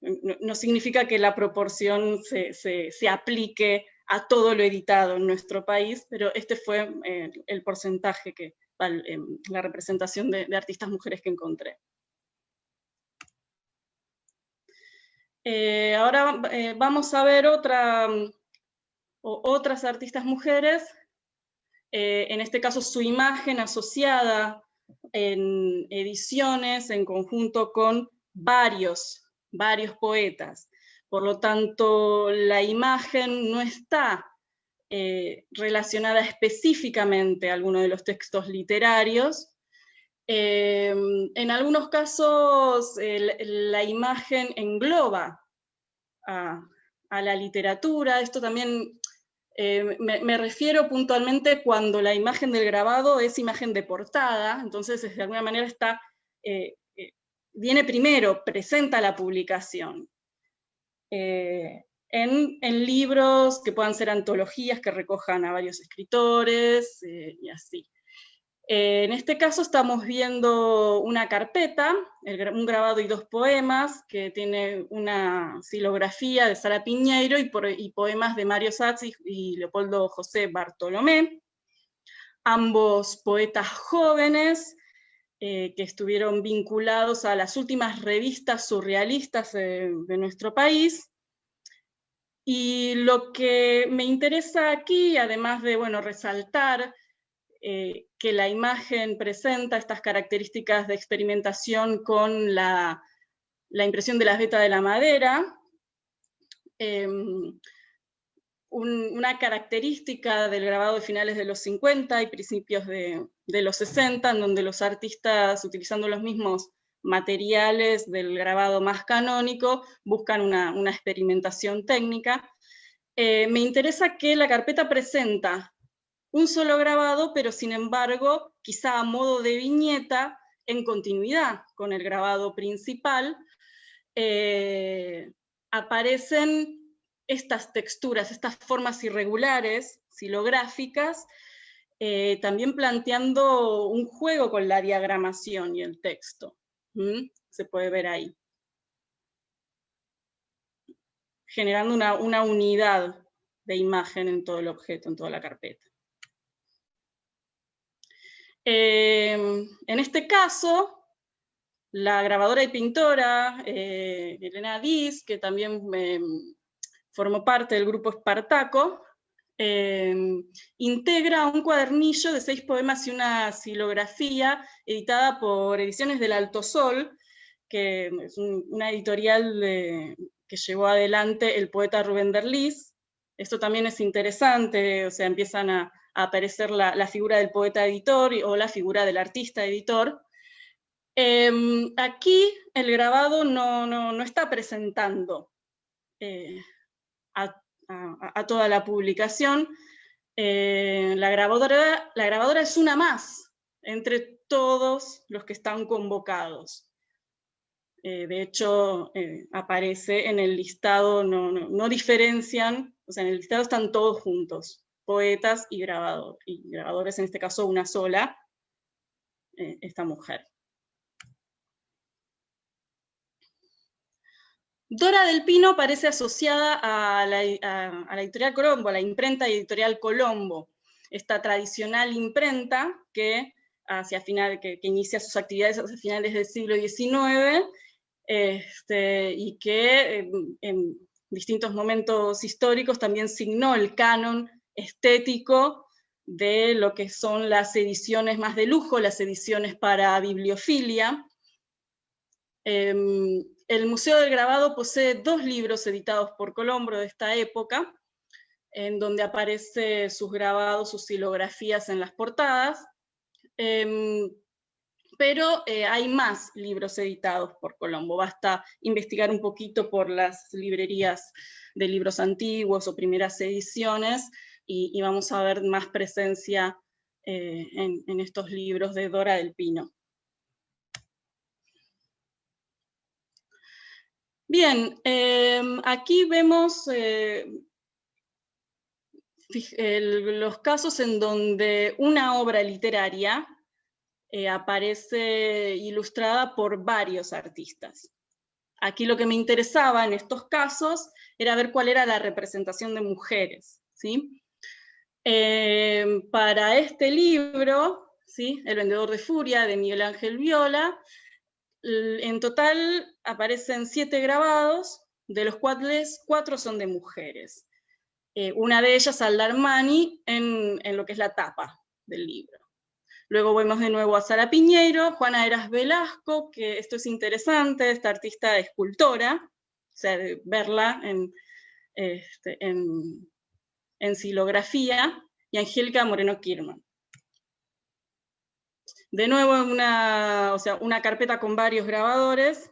no significa que la proporción se aplique a todo lo editado en nuestro país, pero este fue el porcentaje, la representación de artistas mujeres que encontré. Ahora vamos a ver otras artistas mujeres, en este caso su imagen asociada en ediciones en conjunto con varios poetas. Por lo tanto, la imagen no está relacionada específicamente a alguno de los textos literarios. En algunos casos la imagen engloba a la literatura. Esto también me refiero puntualmente cuando la imagen del grabado es imagen de portada, entonces de alguna manera viene primero, presenta la publicación. En libros que puedan ser antologías que recojan a varios escritores y así. En este caso estamos viendo una carpeta, un grabado y 2 poemas, que tiene una xilografía de Sara Piñeiro y poemas de Mario Satz y Leopoldo José Bartolomé, ambos poetas jóvenes que estuvieron vinculados a las últimas revistas surrealistas de nuestro país. Y lo que me interesa aquí, además de resaltar que la imagen presenta estas características de experimentación con la impresión de las vetas de la madera, una característica del grabado de finales de los 50 y principios de los 60, en donde los artistas, utilizando los mismos materiales del grabado más canónico, buscan una experimentación técnica. Me interesa que la carpeta presenta un solo grabado, pero sin embargo, quizá a modo de viñeta, en continuidad con el grabado principal, aparecen estas texturas, estas formas irregulares, xilográficas, también planteando un juego con la diagramación y el texto. Se puede ver ahí. Generando una unidad de imagen en todo el objeto, en toda la carpeta. En este caso, la grabadora y pintora Elena Diz, que también formó parte del grupo Espartaco, integra un cuadernillo de 6 poemas y una xilografía editada por Ediciones del Alto Sol, que es una editorial que llevó adelante el poeta Rubén Derlis. Esto también es interesante, o sea, empiezan a aparecer la figura del poeta editor o la figura del artista editor. Aquí el grabado no está presentando a toda la publicación, la grabadora es una más entre todos los que están convocados. De hecho, aparece en el listado, no diferencian, o sea, en el listado están todos juntos, poetas y grabadores, en este caso una sola, esta mujer. Dora del Pino parece asociada a la editorial Colombo, a la imprenta editorial Colombo, esta tradicional imprenta que, que inicia sus actividades hacia finales del siglo XIX, y que en distintos momentos históricos también signó el canon estético de lo que son las ediciones más de lujo, las ediciones para bibliofilia. El Museo del Grabado posee 2 libros editados por Colombo de esta época, en donde aparecen sus grabados, sus silografías en las portadas, pero hay más libros editados por Colombo. Basta investigar un poquito por las librerías de libros antiguos o primeras ediciones, y vamos a ver más presencia en estos libros de Dora del Pino. Bien, aquí vemos los casos en donde una obra literaria aparece ilustrada por varios artistas. Aquí lo que me interesaba en estos casos era ver cuál era la representación de mujeres, ¿sí? Para este libro, ¿sí? El vendedor de furia, de Miguel Ángel Viola, en total aparecen 7 grabados, de los cuales 4 son de mujeres. Una de ellas, Alda Armani, en lo que es la tapa del libro. Luego vemos de nuevo a Sara Piñeiro, Juana Eras Velasco, que esto es interesante, esta artista escultora, o sea, verla en silografía, y Angélica Moreno Kirman. De nuevo una carpeta con varios grabadores,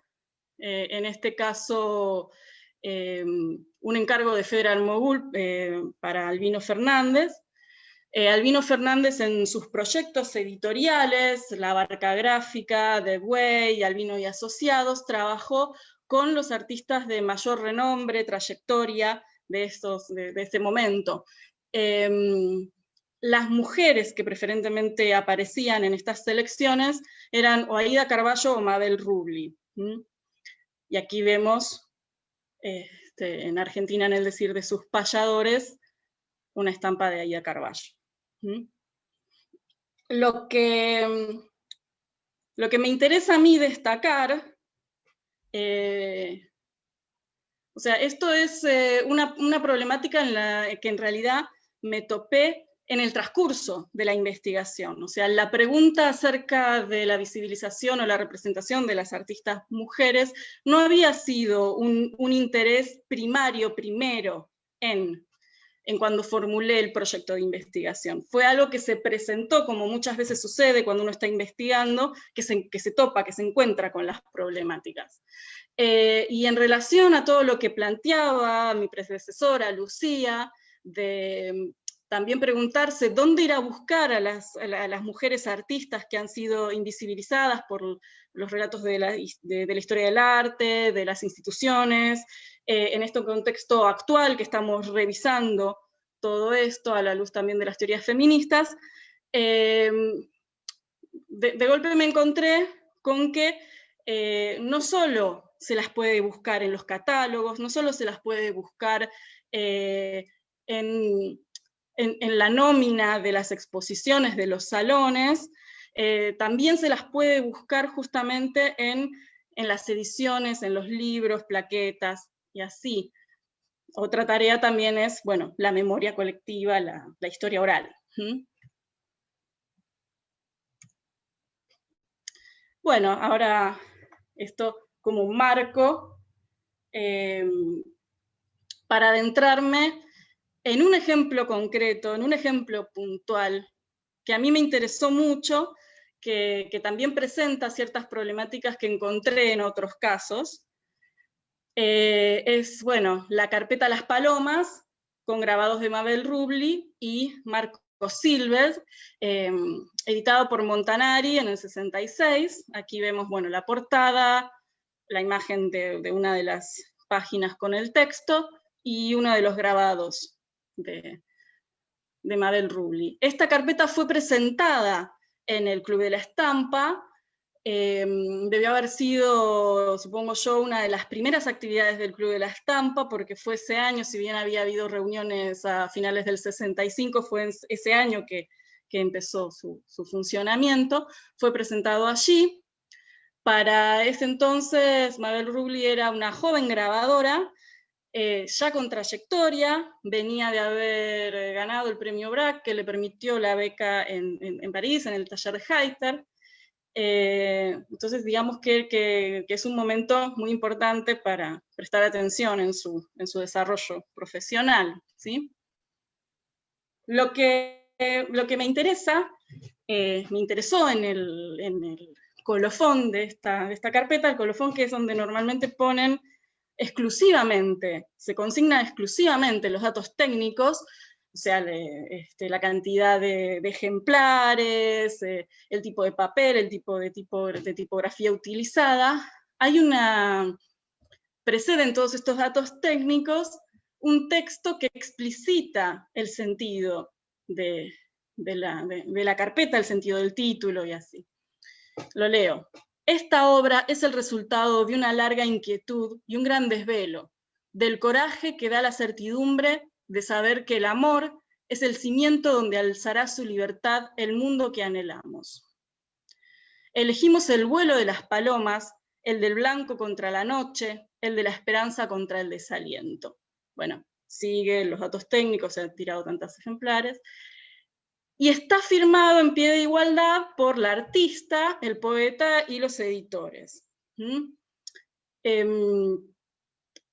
en este caso un encargo de Federal Mogul para Albino Fernández. Albino Fernández en sus proyectos editoriales, La Barca Gráfica, The Way, Albino y Asociados, trabajó con los artistas de mayor renombre, trayectoria de este momento. Las mujeres que preferentemente aparecían en estas selecciones eran o Aida Carballo o Mabel Rubli. Y aquí vemos, en Argentina, en el decir de sus payadores, una estampa de Aida Carballo. Lo que me interesa a mí destacar, esto es una problemática que en realidad me topé en el transcurso de la investigación. O sea, la pregunta acerca de la visibilización o la representación de las artistas mujeres no había sido un interés primario, primero, en cuando formulé el proyecto de investigación. Fue algo que se presentó, como muchas veces sucede cuando uno está investigando, que se topa, que se encuentra con las problemáticas. Y en relación a todo lo que planteaba mi predecesora, Lucía, de también preguntarse dónde ir a buscar a las mujeres artistas que han sido invisibilizadas por los relatos de la historia del arte, de las instituciones, en este contexto actual que estamos revisando todo esto a la luz también de las teorías feministas. De golpe me encontré con que no solo se las puede buscar en los catálogos, no solo se las puede buscar en la nómina de las exposiciones de los salones, también se las puede buscar justamente en las ediciones, en los libros, plaquetas, y así. Otra tarea también es, bueno, la memoria colectiva, la historia oral. Bueno, ahora esto como un marco para adentrarme en un ejemplo concreto, en un ejemplo puntual, que a mí me interesó mucho, que también presenta ciertas problemáticas que encontré en otros casos. Es, bueno, la carpeta Las Palomas, con grabados de Mabel Rubli y Marco Silver, editado por Montanari en el 66. Aquí vemos, bueno, la portada, la imagen de una de las páginas con el texto, y uno de los grabados de Mabel Rubli. Esta carpeta fue presentada en el Club de la Estampa, debió haber sido, supongo yo, una de las primeras actividades del Club de la Estampa, porque fue ese año, si bien había habido reuniones a finales del 65, fue ese año que empezó su funcionamiento, fue presentado allí. Para ese entonces, Mabel Rubli era una joven grabadora, ya con trayectoria, venía de haber ganado el premio BRAC, que le permitió la beca en París, en el taller de Heiter. Entonces, digamos que es un momento muy importante para prestar atención en su desarrollo profesional, ¿sí? Lo que me interesó en el colofón de esta carpeta, el colofón, que es donde normalmente ponen exclusivamente, se consignan exclusivamente los datos técnicos, o sea, la cantidad de ejemplares, el tipo de papel, el tipo de tipografía utilizada. Precede en todos estos datos técnicos un texto que explicita el sentido de la carpeta, el sentido del título y así. Lo leo. Esta obra es el resultado de una larga inquietud y un gran desvelo, del coraje que da la certidumbre de saber que el amor es el cimiento donde alzará su libertad el mundo que anhelamos. Elegimos el vuelo de las palomas, el del blanco contra la noche, el de la esperanza contra el desaliento. Bueno, sigue los datos técnicos, se han tirado tantos ejemplares. Y está firmado en pie de igualdad por la artista, el poeta y los editores.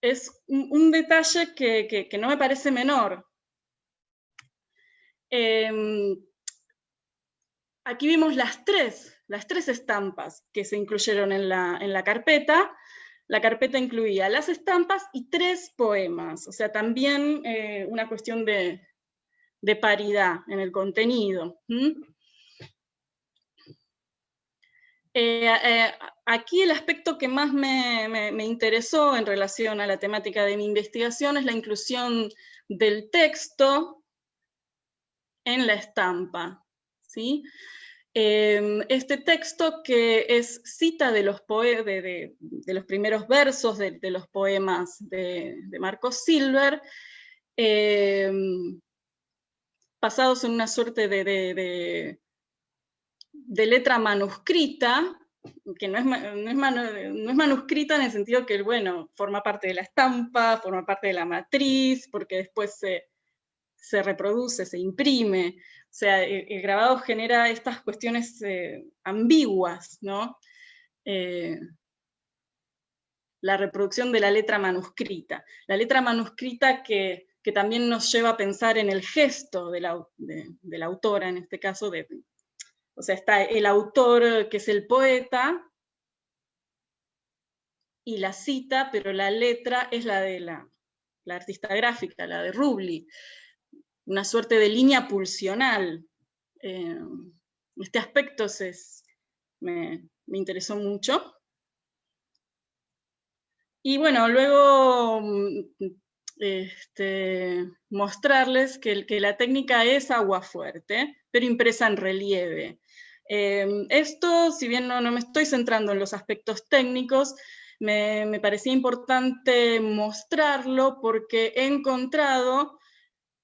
Es un detalle que no me parece menor. Aquí vimos las tres estampas que se incluyeron en la carpeta. La carpeta incluía las estampas y 3 poemas, o sea, también una cuestión de paridad en el contenido. Aquí el aspecto que más me interesó en relación a la temática de mi investigación es la inclusión del texto en la estampa, ¿sí? Este texto, que es cita de los primeros versos de los poemas de Marco Silver, pasados en una suerte de letra manuscrita, que no es manuscrita en el sentido que, bueno, forma parte de la estampa, forma parte de la matriz, porque después se reproduce, se imprime. O sea, el grabado genera estas cuestiones ambiguas, ¿no? La reproducción de la letra manuscrita. La letra manuscrita que también nos lleva a pensar en el gesto de la autora, en este caso, o sea, está el autor, que es el poeta, y la cita, pero la letra es la de la artista gráfica, la de Rubli. Una suerte de línea pulsional. Este aspecto me interesó mucho. Y bueno, luego mostrarles que la técnica es aguafuerte, pero impresa en relieve. Esto, si bien no me estoy centrando en los aspectos técnicos, me parecía importante mostrarlo porque he encontrado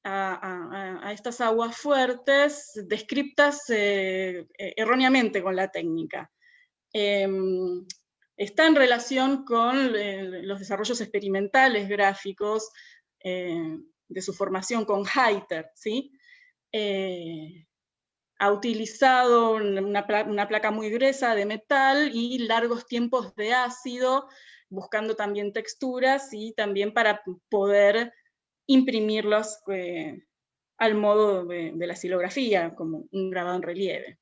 a estas aguafuertes descriptas erróneamente con la técnica. Está en relación con los desarrollos experimentales gráficos de su formación con Heiter, ¿sí? Ha utilizado una placa muy gruesa de metal y largos tiempos de ácido, buscando también texturas y también para poder imprimirlos al modo de la xilografía, como un grabado en relieve.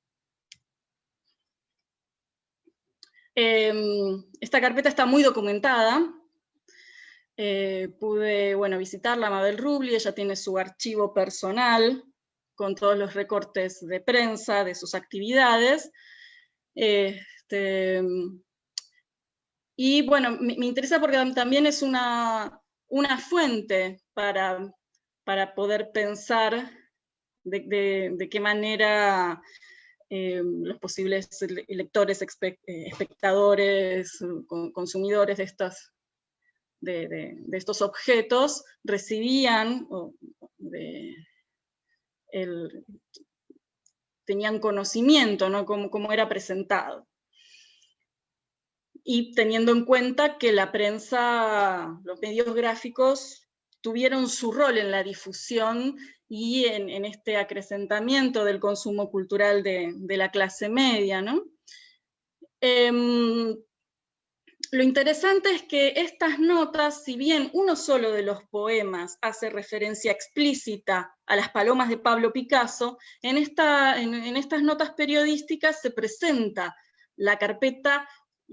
Esta carpeta está muy documentada. pude, bueno, visitarla a Mabel Rubli. Ella tiene su archivo personal con todos los recortes de prensa de sus actividades. Y bueno, me interesa porque también es una fuente para poder pensar de qué manera los posibles lectores, espectadores, consumidores de estos objetos recibían, tenían conocimiento, ¿no? Cómo era presentado. Y teniendo en cuenta que la prensa, los medios gráficos, tuvieron su rol en la difusión y en este acrecentamiento del consumo cultural de la clase media, ¿no? Lo interesante es que estas notas, si bien uno solo de los poemas hace referencia explícita a las palomas de Pablo Picasso, en estas notas periodísticas se presenta la carpeta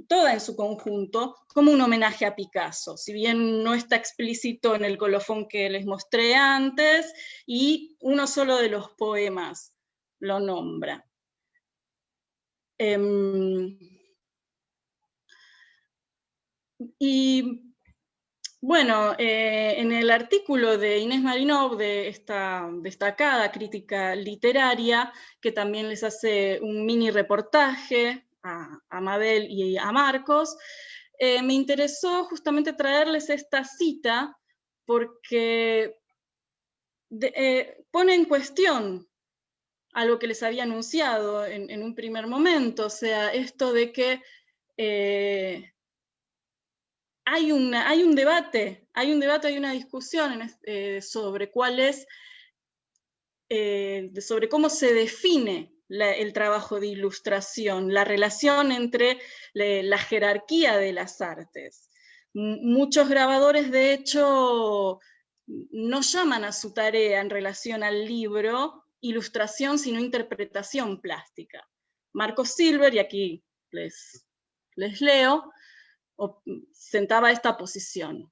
toda en su conjunto como un homenaje a Picasso, si bien no está explícito en el colofón que les mostré antes, y uno solo de los poemas lo nombra. Y bueno, en el artículo de Inés Marinov, de esta destacada crítica literaria, que también les hace un mini reportaje a Mabel y a Marcos, me interesó justamente traerles esta cita porque pone en cuestión algo que les había anunciado en un primer momento, o sea, esto de que hay un debate, hay una discusión sobre cuál es, sobre cómo se define el trabajo de ilustración, la relación entre la jerarquía de las artes. Muchos grabadores, de hecho, no llaman a su tarea en relación al libro ilustración, sino interpretación plástica. Marcos Silver, y aquí les leo, sentaba esta posición.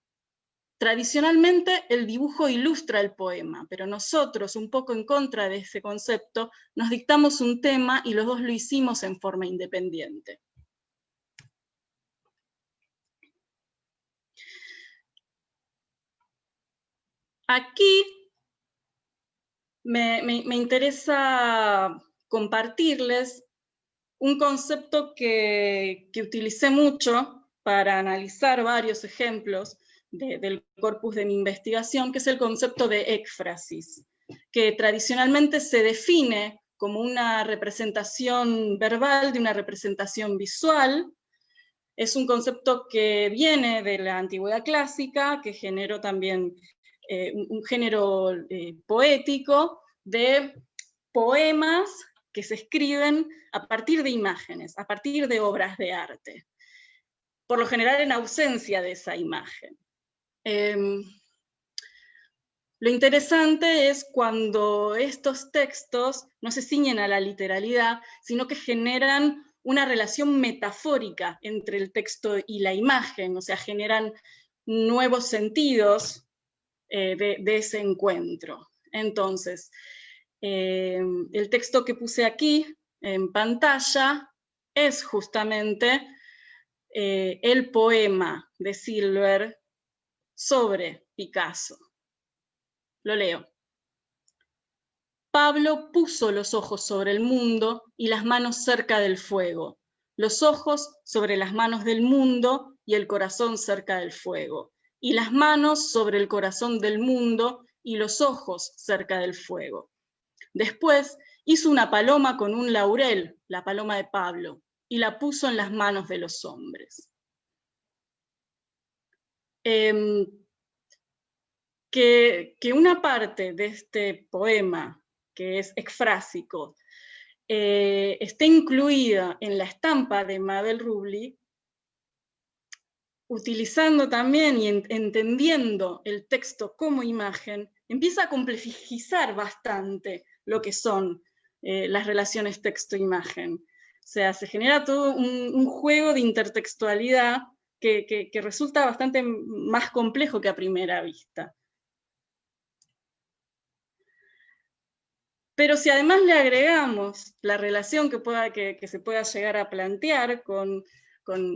Tradicionalmente el dibujo ilustra el poema, pero nosotros, un poco en contra de ese concepto, nos dictamos un tema y los dos lo hicimos en forma independiente. Aquí me interesa compartirles un concepto que utilicé mucho para analizar varios ejemplos del corpus de mi investigación, que es el concepto de éfrasis, que tradicionalmente se define como una representación verbal de una representación visual. Es un concepto que viene de la antigüedad clásica, que generó también un género poético de poemas que se escriben a partir de imágenes, a partir de obras de arte, por lo general en ausencia de esa imagen. Lo interesante es cuando estos textos no se ciñen a la literalidad, sino que generan una relación metafórica entre el texto y la imagen, o sea, generan nuevos sentidos de ese encuentro. Entonces, el texto que puse aquí en pantalla es justamente el poema de Silver sobre Picasso. Lo leo. Pablo puso los ojos sobre el mundo y las manos cerca del fuego, los ojos sobre las manos del mundo y el corazón cerca del fuego, y las manos sobre el corazón del mundo y los ojos cerca del fuego. Después hizo una paloma con un laurel, la paloma de Pablo, y la puso en las manos de los hombres. Que una parte de este poema, que es ecfrásico, esté incluida en la estampa de Mabel Rubli, utilizando también y entendiendo el texto como imagen, empieza a complejizar bastante lo que son las relaciones texto-imagen. O sea, se genera todo un juego de intertextualidad que resulta bastante más complejo que a primera vista. Pero si además le agregamos la relación que se pueda llegar a plantear con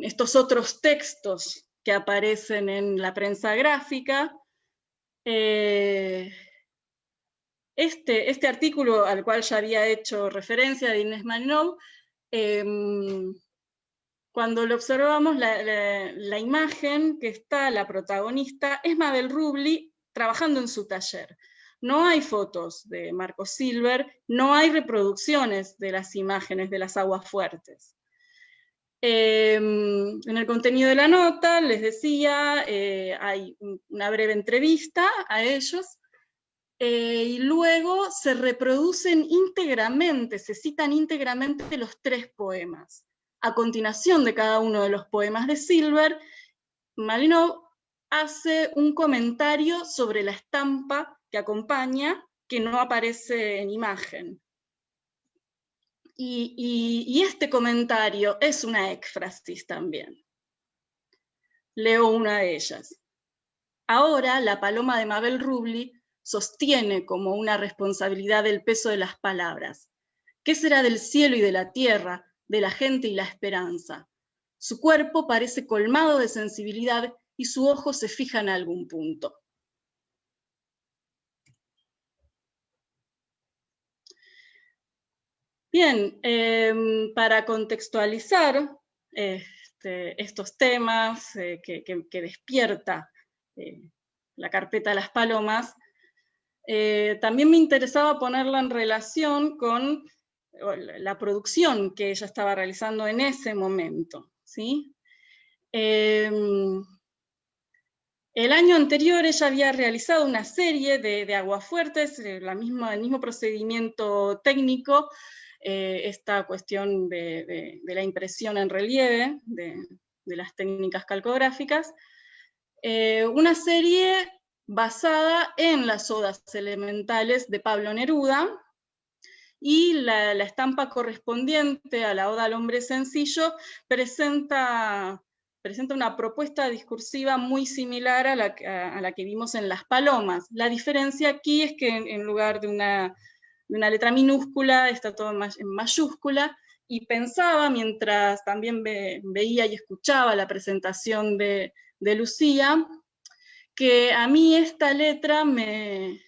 estos otros textos que aparecen en la prensa gráfica, este artículo al cual ya había hecho referencia de Inés Malinov, cuando lo observamos, la imagen que está, la protagonista, es Mabel Rubli trabajando en su taller. No hay fotos de Marcos Silver, no hay reproducciones de las imágenes de las aguafuertes. En el contenido de la nota, les decía, hay una breve entrevista a ellos, y luego se reproducen íntegramente, se citan íntegramente los 3 poemas. A continuación de cada uno de los poemas de Silver, Malinov hace un comentario sobre la estampa que acompaña, que no aparece en imagen. Y este comentario es una éfrasis también. Leo una de ellas. Ahora la paloma de Mabel Rubli sostiene como una responsabilidad el peso de las palabras. ¿Qué será del cielo y de la tierra, de la gente y la esperanza? Su cuerpo parece colmado de sensibilidad y su ojo se fija en algún punto. Bien, para contextualizar estos temas que despierta la carpeta Las Palomas, también me interesaba ponerla en relación con la producción que ella estaba realizando en ese momento, ¿sí? El año anterior ella había realizado una serie de aguafuertes, el mismo procedimiento técnico, esta cuestión de la impresión en relieve, de las técnicas calcográficas, una serie basada en las odas elementales de Pablo Neruda, y la estampa correspondiente a la Oda al Hombre Sencillo presenta una propuesta discursiva muy similar a la que vimos en Las Palomas. La diferencia aquí es que en lugar de una letra minúscula está todo en mayúscula, y pensaba, mientras también veía y escuchaba la presentación de Lucía, que a mí esta letra me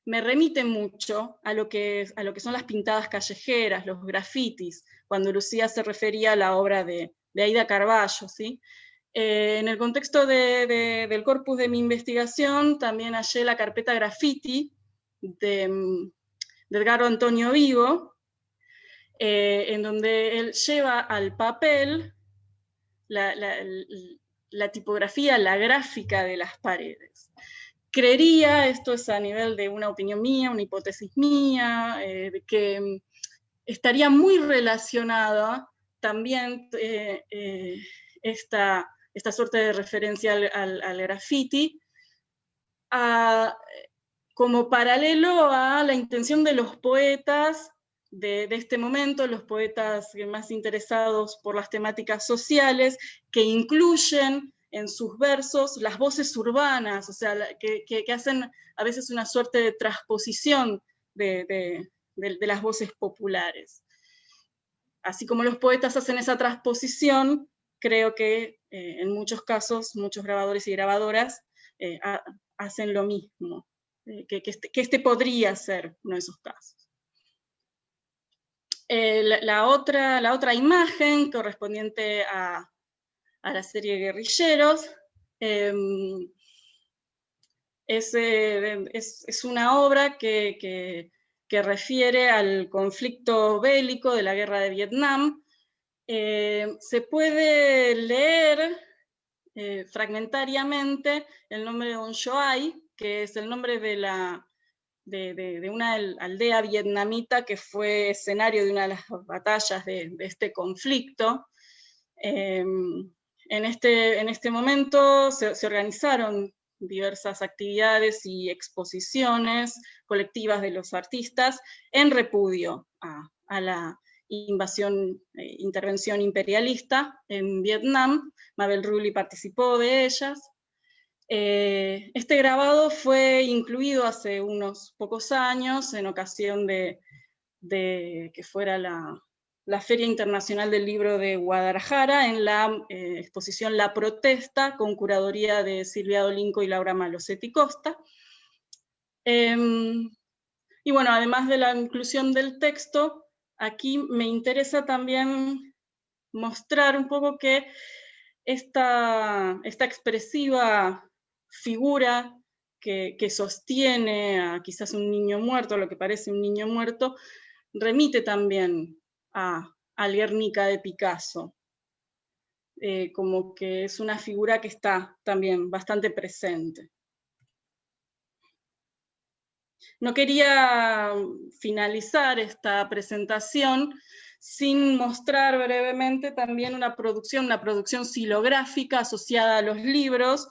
remite mucho a lo que son las pintadas callejeras, los grafitis, cuando Lucía se refería a la obra de Aida Carballo, ¿sí? En el contexto del corpus de mi investigación, también hallé la carpeta graffiti de Edgardo Antonio Vigo, en donde él lleva al papel la tipografía, la gráfica de las paredes. Creería, esto es a nivel de una opinión mía, una hipótesis mía, que estaría muy relacionada también esta suerte de referencia al graffiti como paralelo a la intención de los poetas de este momento, los poetas más interesados por las temáticas sociales, que incluyen en sus versos las voces urbanas, o sea, que hacen a veces una suerte de transposición de las voces populares. Así como los poetas hacen esa transposición, creo que en muchos casos, muchos grabadores y grabadoras hacen lo mismo, que este podría ser uno de esos casos. La otra imagen correspondiente a la serie Guerrilleros es una obra que refiere al conflicto bélico de la guerra de Vietnam. Se puede leer fragmentariamente el nombre de Don Xoai, que es el nombre de una aldea vietnamita que fue escenario de una de las batallas de este conflicto. En este momento se organizaron diversas actividades y exposiciones colectivas de los artistas en repudio a la intervención imperialista en Vietnam. Mabel Rubli participó de ellas. Este grabado fue incluido hace unos pocos años en ocasión de que fuera la Feria Internacional del Libro de Guadalajara, en la exposición La Protesta, con curaduría de Silvia Dolinco y Laura Malosetti Costa. Y bueno, además de la inclusión del texto, aquí me interesa también mostrar un poco que esta expresiva figura que sostiene a quizás un niño muerto, lo que parece un niño muerto, remite también al Guernica de Picasso, como que es una figura que está también bastante presente. No quería finalizar esta presentación sin mostrar brevemente también una producción xilográfica asociada a los libros,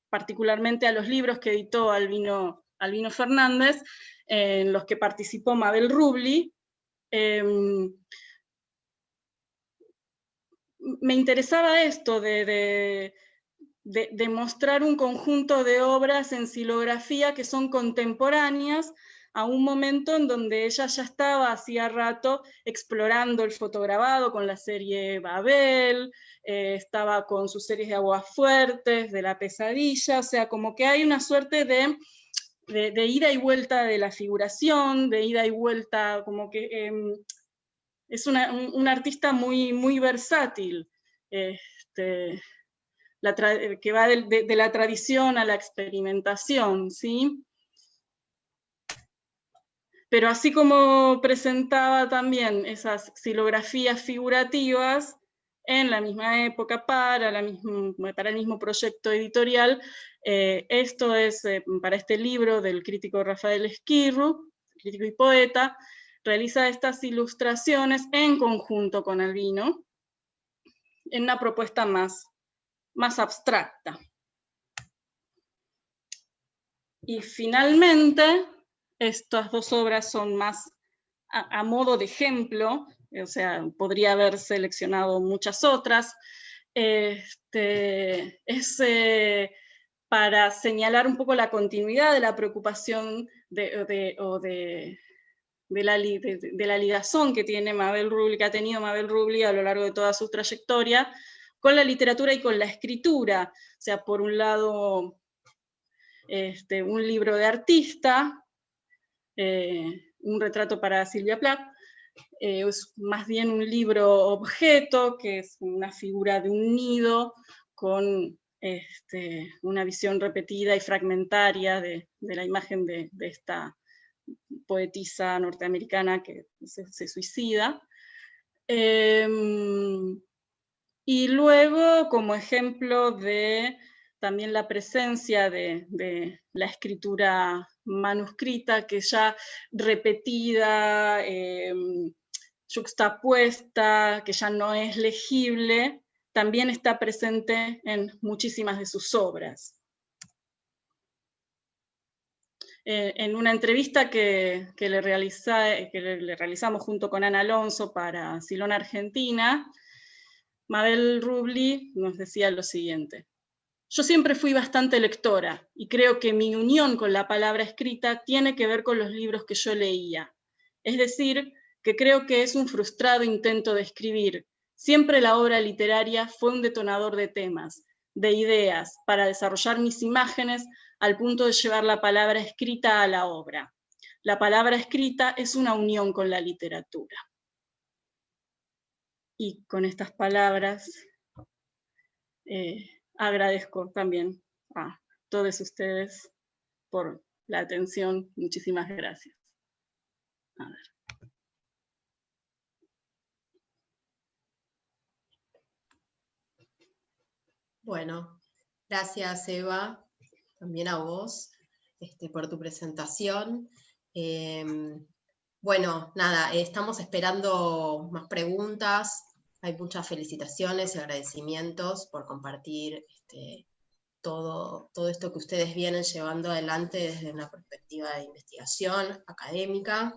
particularmente a los libros que editó Albino Fernández, en los que participó Mabel Rubli. Me interesaba esto de mostrar un conjunto de obras en xilografía que son contemporáneas a un momento en donde ella ya estaba hacía rato explorando el fotograbado con la serie Babel, estaba con sus series de Aguafuertes, de La Pesadilla, o sea, como que hay una suerte de ida y vuelta de la figuración, de ida y vuelta, como que es un artista muy, muy versátil, que va de la tradición a la experimentación, ¿sí? Pero así como presentaba también esas xilografías figurativas en la misma época para el mismo proyecto editorial, esto es para este libro del crítico Rafael Esquirru, crítico y poeta, realiza estas ilustraciones en conjunto con Albino, en una propuesta más abstracta. Y finalmente, estas dos obras son más a modo de ejemplo, o sea, podría haber seleccionado muchas otras. Es para señalar un poco la continuidad de la preocupación de la ligazón que tiene Mabel Rubli, que ha tenido Mabel Rubli a lo largo de toda su trayectoria, con la literatura y con la escritura. O sea, por un lado, un libro de artista, un retrato para Silvia Plath, es más bien un libro objeto, que es una figura de un nido con una visión repetida y fragmentaria de la imagen de esta poetisa norteamericana que se suicida. Y luego, como ejemplo de también la presencia de la escritura manuscrita, que ya repetida, yuxtapuesta, que ya no es legible, también está presente en muchísimas de sus obras. En una entrevista que le realizamos junto con Ana Alonso para Silón Argentina, Mabel Rubli nos decía lo siguiente: yo siempre fui bastante lectora y creo que mi unión con la palabra escrita tiene que ver con los libros que yo leía. Es decir, que creo que es un frustrado intento de escribir. Siempre la obra literaria fue un detonador de temas, de ideas, para desarrollar mis imágenes al punto de llevar la palabra escrita a la obra. La palabra escrita es una unión con la literatura. Y con estas palabras agradezco también a todos ustedes por la atención. Muchísimas gracias. A ver. Bueno, gracias Eva, también a vos por tu presentación. Bueno, nada, estamos esperando más preguntas. Hay muchas felicitaciones y agradecimientos por compartir todo esto que ustedes vienen llevando adelante desde una perspectiva de investigación académica.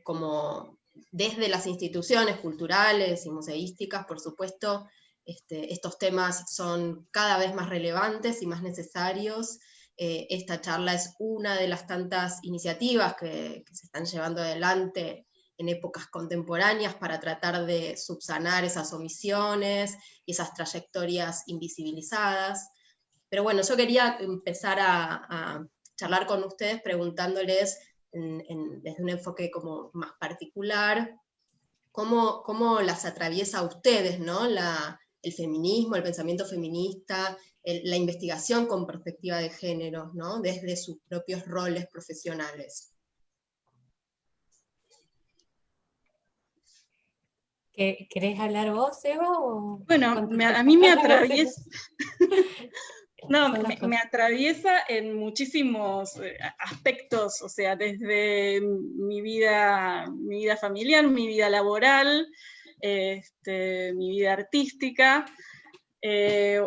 Como desde las instituciones culturales y museísticas, por supuesto, estos temas son cada vez más relevantes y más necesarios. Esta charla es una de las tantas iniciativas que se están llevando adelante en épocas contemporáneas para tratar de subsanar esas omisiones y esas trayectorias invisibilizadas. Pero bueno, yo quería empezar a charlar con ustedes preguntándoles desde un enfoque como más particular, cómo las atraviesa a ustedes, ¿no? El feminismo, el pensamiento feminista, la investigación con perspectiva de género, ¿no? Desde sus propios roles profesionales. ¿Querés hablar vos, Eva? O bueno, a mí me atraviesa... No, me atraviesa en muchísimos aspectos, o sea, desde mi vida familiar, mi vida laboral, mi vida artística,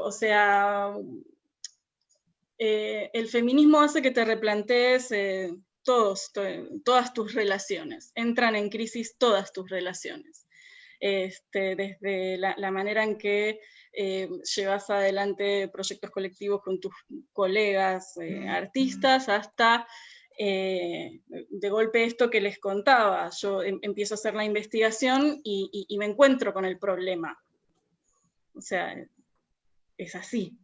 o sea, el feminismo hace que te replantees todas tus relaciones, entran en crisis todas tus relaciones. Desde la manera en que llevas adelante proyectos colectivos con tus colegas artistas, hasta de golpe esto que les contaba. Yo empiezo a hacer la investigación y me encuentro con el problema. O sea, es así.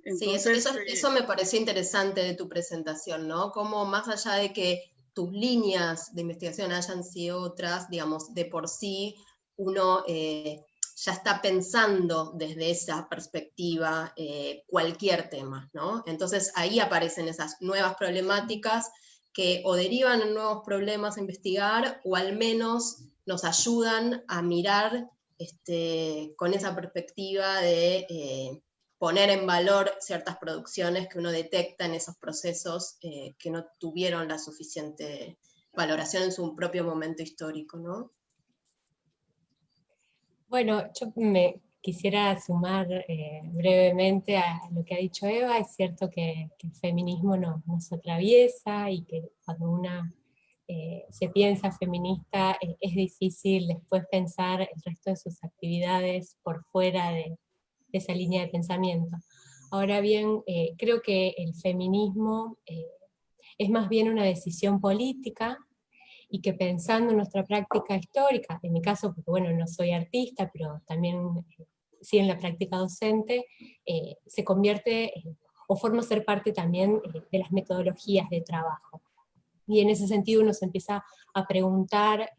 Entonces, sí, eso me pareció interesante de tu presentación, ¿no? Como más allá de que tus líneas de investigación hayan sido otras, digamos, de por sí uno ya está pensando desde esa perspectiva cualquier tema, ¿no? Entonces ahí aparecen esas nuevas problemáticas que o derivan en nuevos problemas a investigar, o al menos nos ayudan a mirar con esa perspectiva de poner en valor ciertas producciones que uno detecta en esos procesos que no tuvieron la suficiente valoración en su propio momento histórico, ¿no? Bueno, yo me quisiera sumar brevemente a lo que ha dicho Eva. Es cierto que el feminismo nos atraviesa, y que cuando una se piensa feminista es difícil después pensar el resto de sus actividades por fuera de esa línea de pensamiento. Ahora bien, creo que el feminismo es más bien una decisión política, y que pensando en nuestra práctica histórica, en mi caso, porque bueno, no soy artista, pero también sí en la práctica docente, se convierte o forma ser parte también de las metodologías de trabajo. Y en ese sentido uno se empieza a preguntar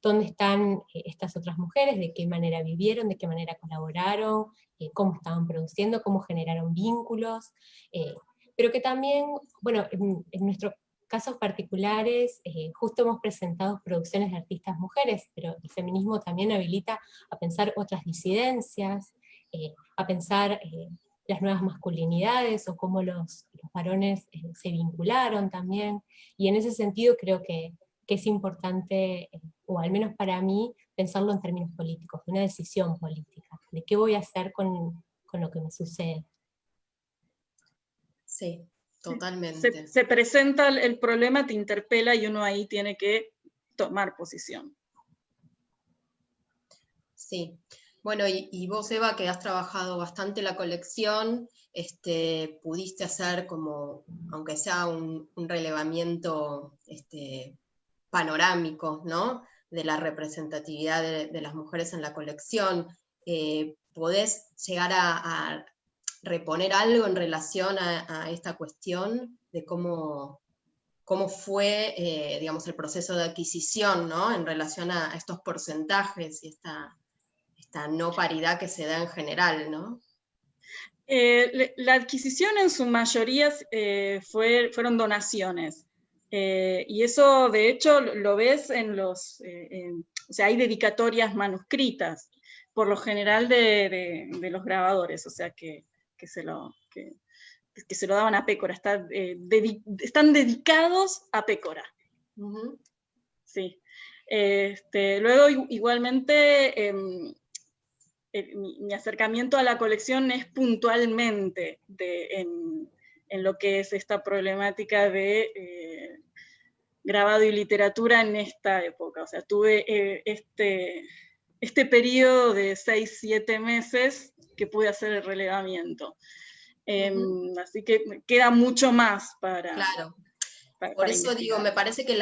dónde están estas otras mujeres, de qué manera vivieron, de qué manera colaboraron, cómo estaban produciendo, cómo generaron vínculos, pero que también, bueno, en nuestros casos particulares, justo hemos presentado producciones de artistas mujeres, pero el feminismo también habilita a pensar otras disidencias, a pensar las nuevas masculinidades, o cómo los varones se vincularon también, y en ese sentido creo que es importante, o al menos para mí, pensarlo en términos políticos, de una decisión política, de qué voy a hacer con lo que me sucede. Sí, totalmente. Se presenta el problema, te interpela, y uno ahí tiene que tomar posición. Sí. Bueno, y vos, Eva, que has trabajado bastante la colección, pudiste hacer como, aunque sea un relevamiento panorámico, ¿no? De la representatividad de las mujeres en la colección. ¿Podés llegar a reponer algo en relación a esta cuestión de cómo fue, digamos, el proceso de adquisición, ¿no? En relación a estos porcentajes y esta no paridad que se da en general, ¿no? La adquisición en su mayoría fueron donaciones. Y eso, de hecho, lo ves en los... o sea, hay dedicatorias manuscritas, por lo general de los grabadores, o sea, que se lo daban a Pécora. Están dedicados a Pécora. Uh-huh. Sí. Luego, igualmente... mi acercamiento a la colección es puntualmente en lo que es esta problemática de grabado y literatura en esta época. O sea, tuve este periodo de 6-7 meses que pude hacer el relevamiento. Así que queda mucho más para... Claro. Por para eso investigar. digo, me parece que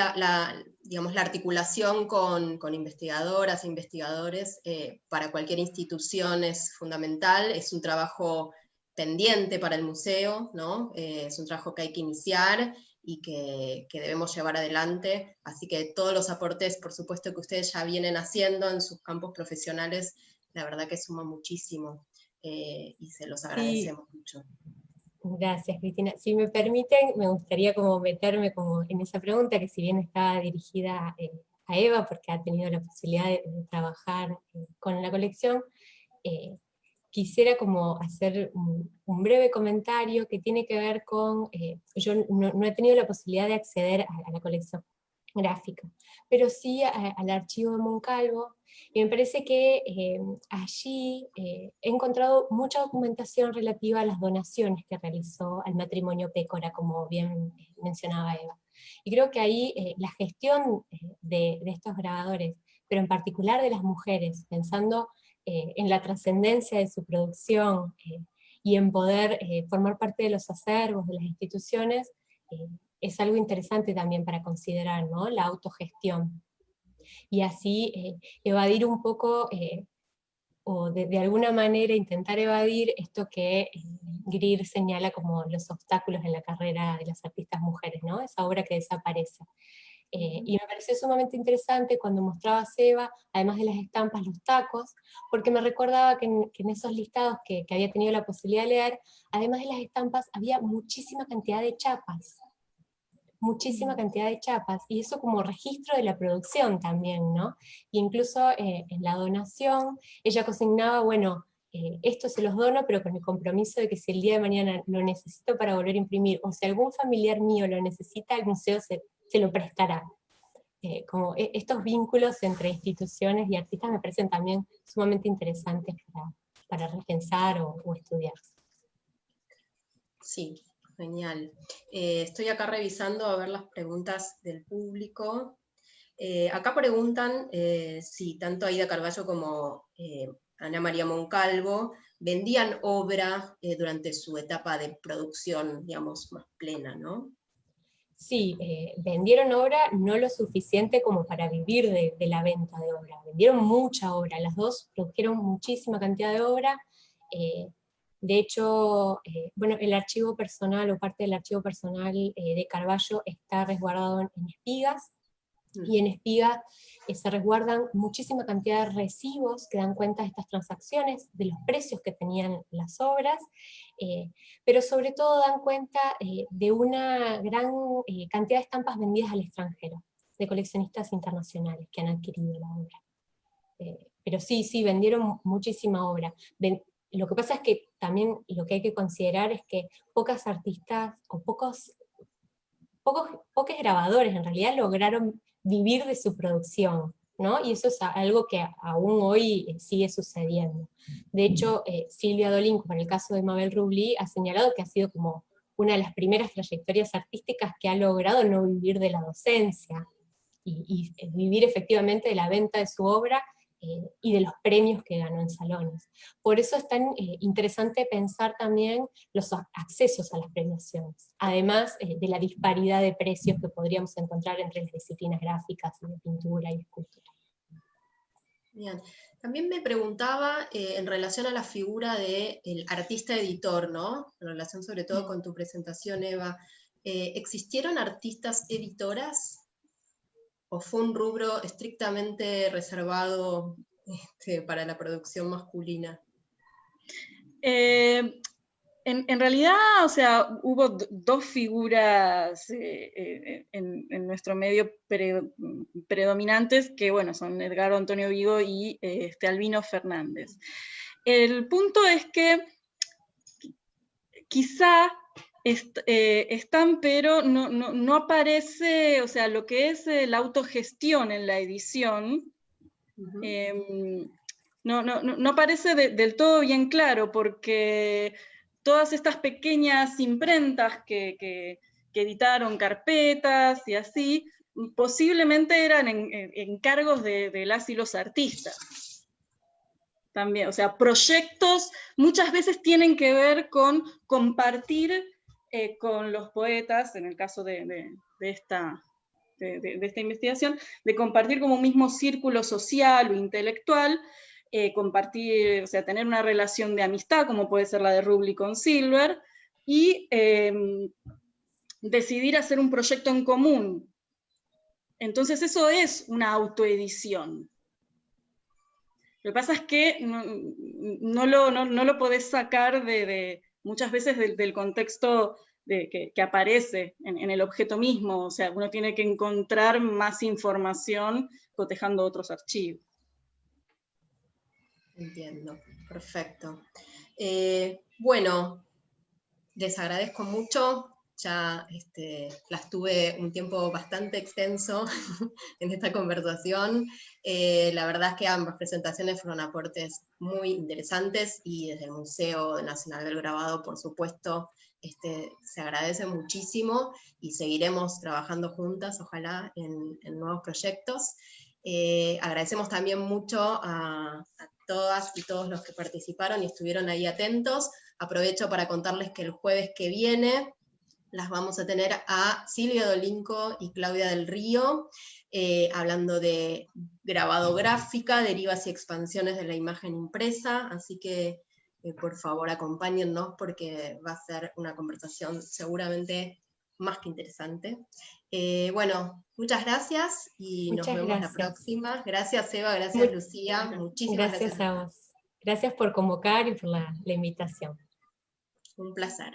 digamos, la articulación con investigadoras e investigadores para cualquier institución es fundamental, es un trabajo pendiente para el museo, ¿no? Es un trabajo que hay que iniciar y que debemos llevar adelante, así que todos los aportes, por supuesto, que ustedes ya vienen haciendo en sus campos profesionales, la verdad que suman muchísimo y se los agradecemos mucho. Gracias, Cristina. Si me permiten, me gustaría como meterme como en esa pregunta, que si bien está dirigida a Eva, porque ha tenido la posibilidad de trabajar con la colección, quisiera como hacer un breve comentario que tiene que ver con, yo no he tenido la posibilidad de acceder a la colección gráfica, pero sí al archivo de Moncalvo, y me parece que allí he encontrado mucha documentación relativa a las donaciones que realizó al matrimonio Pécora, como bien mencionaba Eva. Y creo que ahí la gestión de estos grabadores, pero en particular de las mujeres, pensando en la trascendencia de su producción y en poder formar parte de los acervos de las instituciones, es algo interesante también para considerar, ¿no? La autogestión. Y así evadir un poco, o de alguna manera intentar evadir esto que Greer señala como los obstáculos en la carrera de las artistas mujeres, ¿no? Esa obra que desaparece. Y me pareció sumamente interesante cuando mostraba Eva, además de las estampas, los tacos, porque me recordaba que en esos listados que había tenido la posibilidad de leer, además de las estampas, había muchísima cantidad de chapas, y eso como registro de la producción también, ¿no? Y incluso en la donación, ella consignaba, bueno, esto se los dono, pero con el compromiso de que si el día de mañana lo necesito para volver a imprimir, o si algún familiar mío lo necesita, el museo se lo prestará. Como estos vínculos entre instituciones y artistas me parecen también sumamente interesantes para repensar o estudiar. Sí, genial. Estoy acá revisando a ver las preguntas del público. Acá preguntan si tanto Aida Carballo como Ana María Moncalvo vendían obra durante su etapa de producción, digamos, más plena, ¿no? Sí, vendieron obra no lo suficiente como para vivir de la venta de obra, vendieron mucha obra, las dos produjeron muchísima cantidad de obra. De hecho, bueno, el archivo personal o parte del archivo personal de Carballo está resguardado en espigas, y en espigas se resguardan muchísima cantidad de recibos que dan cuenta de estas transacciones, de los precios que tenían las obras, pero sobre todo dan cuenta de una gran cantidad de estampas vendidas al extranjero, de coleccionistas internacionales que han adquirido la obra. Pero sí, vendieron muchísima obra. Lo que pasa es que también lo que hay que considerar es que pocas artistas, o pocos grabadores en realidad lograron vivir de su producción, ¿no? Y eso es algo que aún hoy sigue sucediendo. De hecho, Silvia Dolin, con el caso de Mabel Rubli, ha señalado que ha sido como una de las primeras trayectorias artísticas que ha logrado no vivir de la docencia, y vivir efectivamente de la venta de su obra, y de los premios que ganó en salones. Por eso es tan interesante pensar también los accesos a las premiaciones, además de la disparidad de precios que podríamos encontrar entre las disciplinas gráficas y de pintura y de escultura. Bien. También me preguntaba en relación a la figura del artista editor, ¿no? En relación sobre todo con tu presentación, Eva. ¿Existieron artistas editoras? ¿O fue un rubro estrictamente reservado para la producción masculina? En realidad, o sea, hubo dos figuras en nuestro medio predominantes, que bueno, son Edgardo Antonio Vigo y Albino Fernández. El punto es que quizá están, pero no aparece, o sea, lo que es la autogestión en la edición, no aparece del todo bien claro, porque todas estas pequeñas imprentas que editaron carpetas y así, posiblemente eran encargos de las y los artistas. También, o sea, proyectos muchas veces tienen que ver con compartir con los poetas, en el caso de esta investigación, de compartir como un mismo círculo social o intelectual, compartir, o sea, tener una relación de amistad, como puede ser la de Rubli con Silver, y decidir hacer un proyecto en común. Entonces eso es una autoedición. Lo que pasa es que no lo podés sacar muchas veces del contexto que aparece en el objeto mismo, o sea, uno tiene que encontrar más información cotejando otros archivos. Entiendo, perfecto. Bueno, les agradezco mucho. Ya las tuve un tiempo bastante extenso en esta conversación. La verdad es que ambas presentaciones fueron aportes muy interesantes y desde el Museo Nacional del Grabado, por supuesto, se agradece muchísimo y seguiremos trabajando juntas, ojalá, en nuevos proyectos. Agradecemos también mucho a todas y todos los que participaron y estuvieron ahí atentos. Aprovecho para contarles que el jueves que viene las vamos a tener a Silvia Dolinco y Claudia del Río, hablando de grabado gráfica, derivas y expansiones de la imagen impresa, así que por favor acompáñennos porque va a ser una conversación seguramente más que interesante. Bueno, muchas gracias y nos vemos la próxima. Gracias Eva, gracias Lucía, muchísimas gracias. Gracias a vos. Gracias por convocar y por la invitación. Un placer.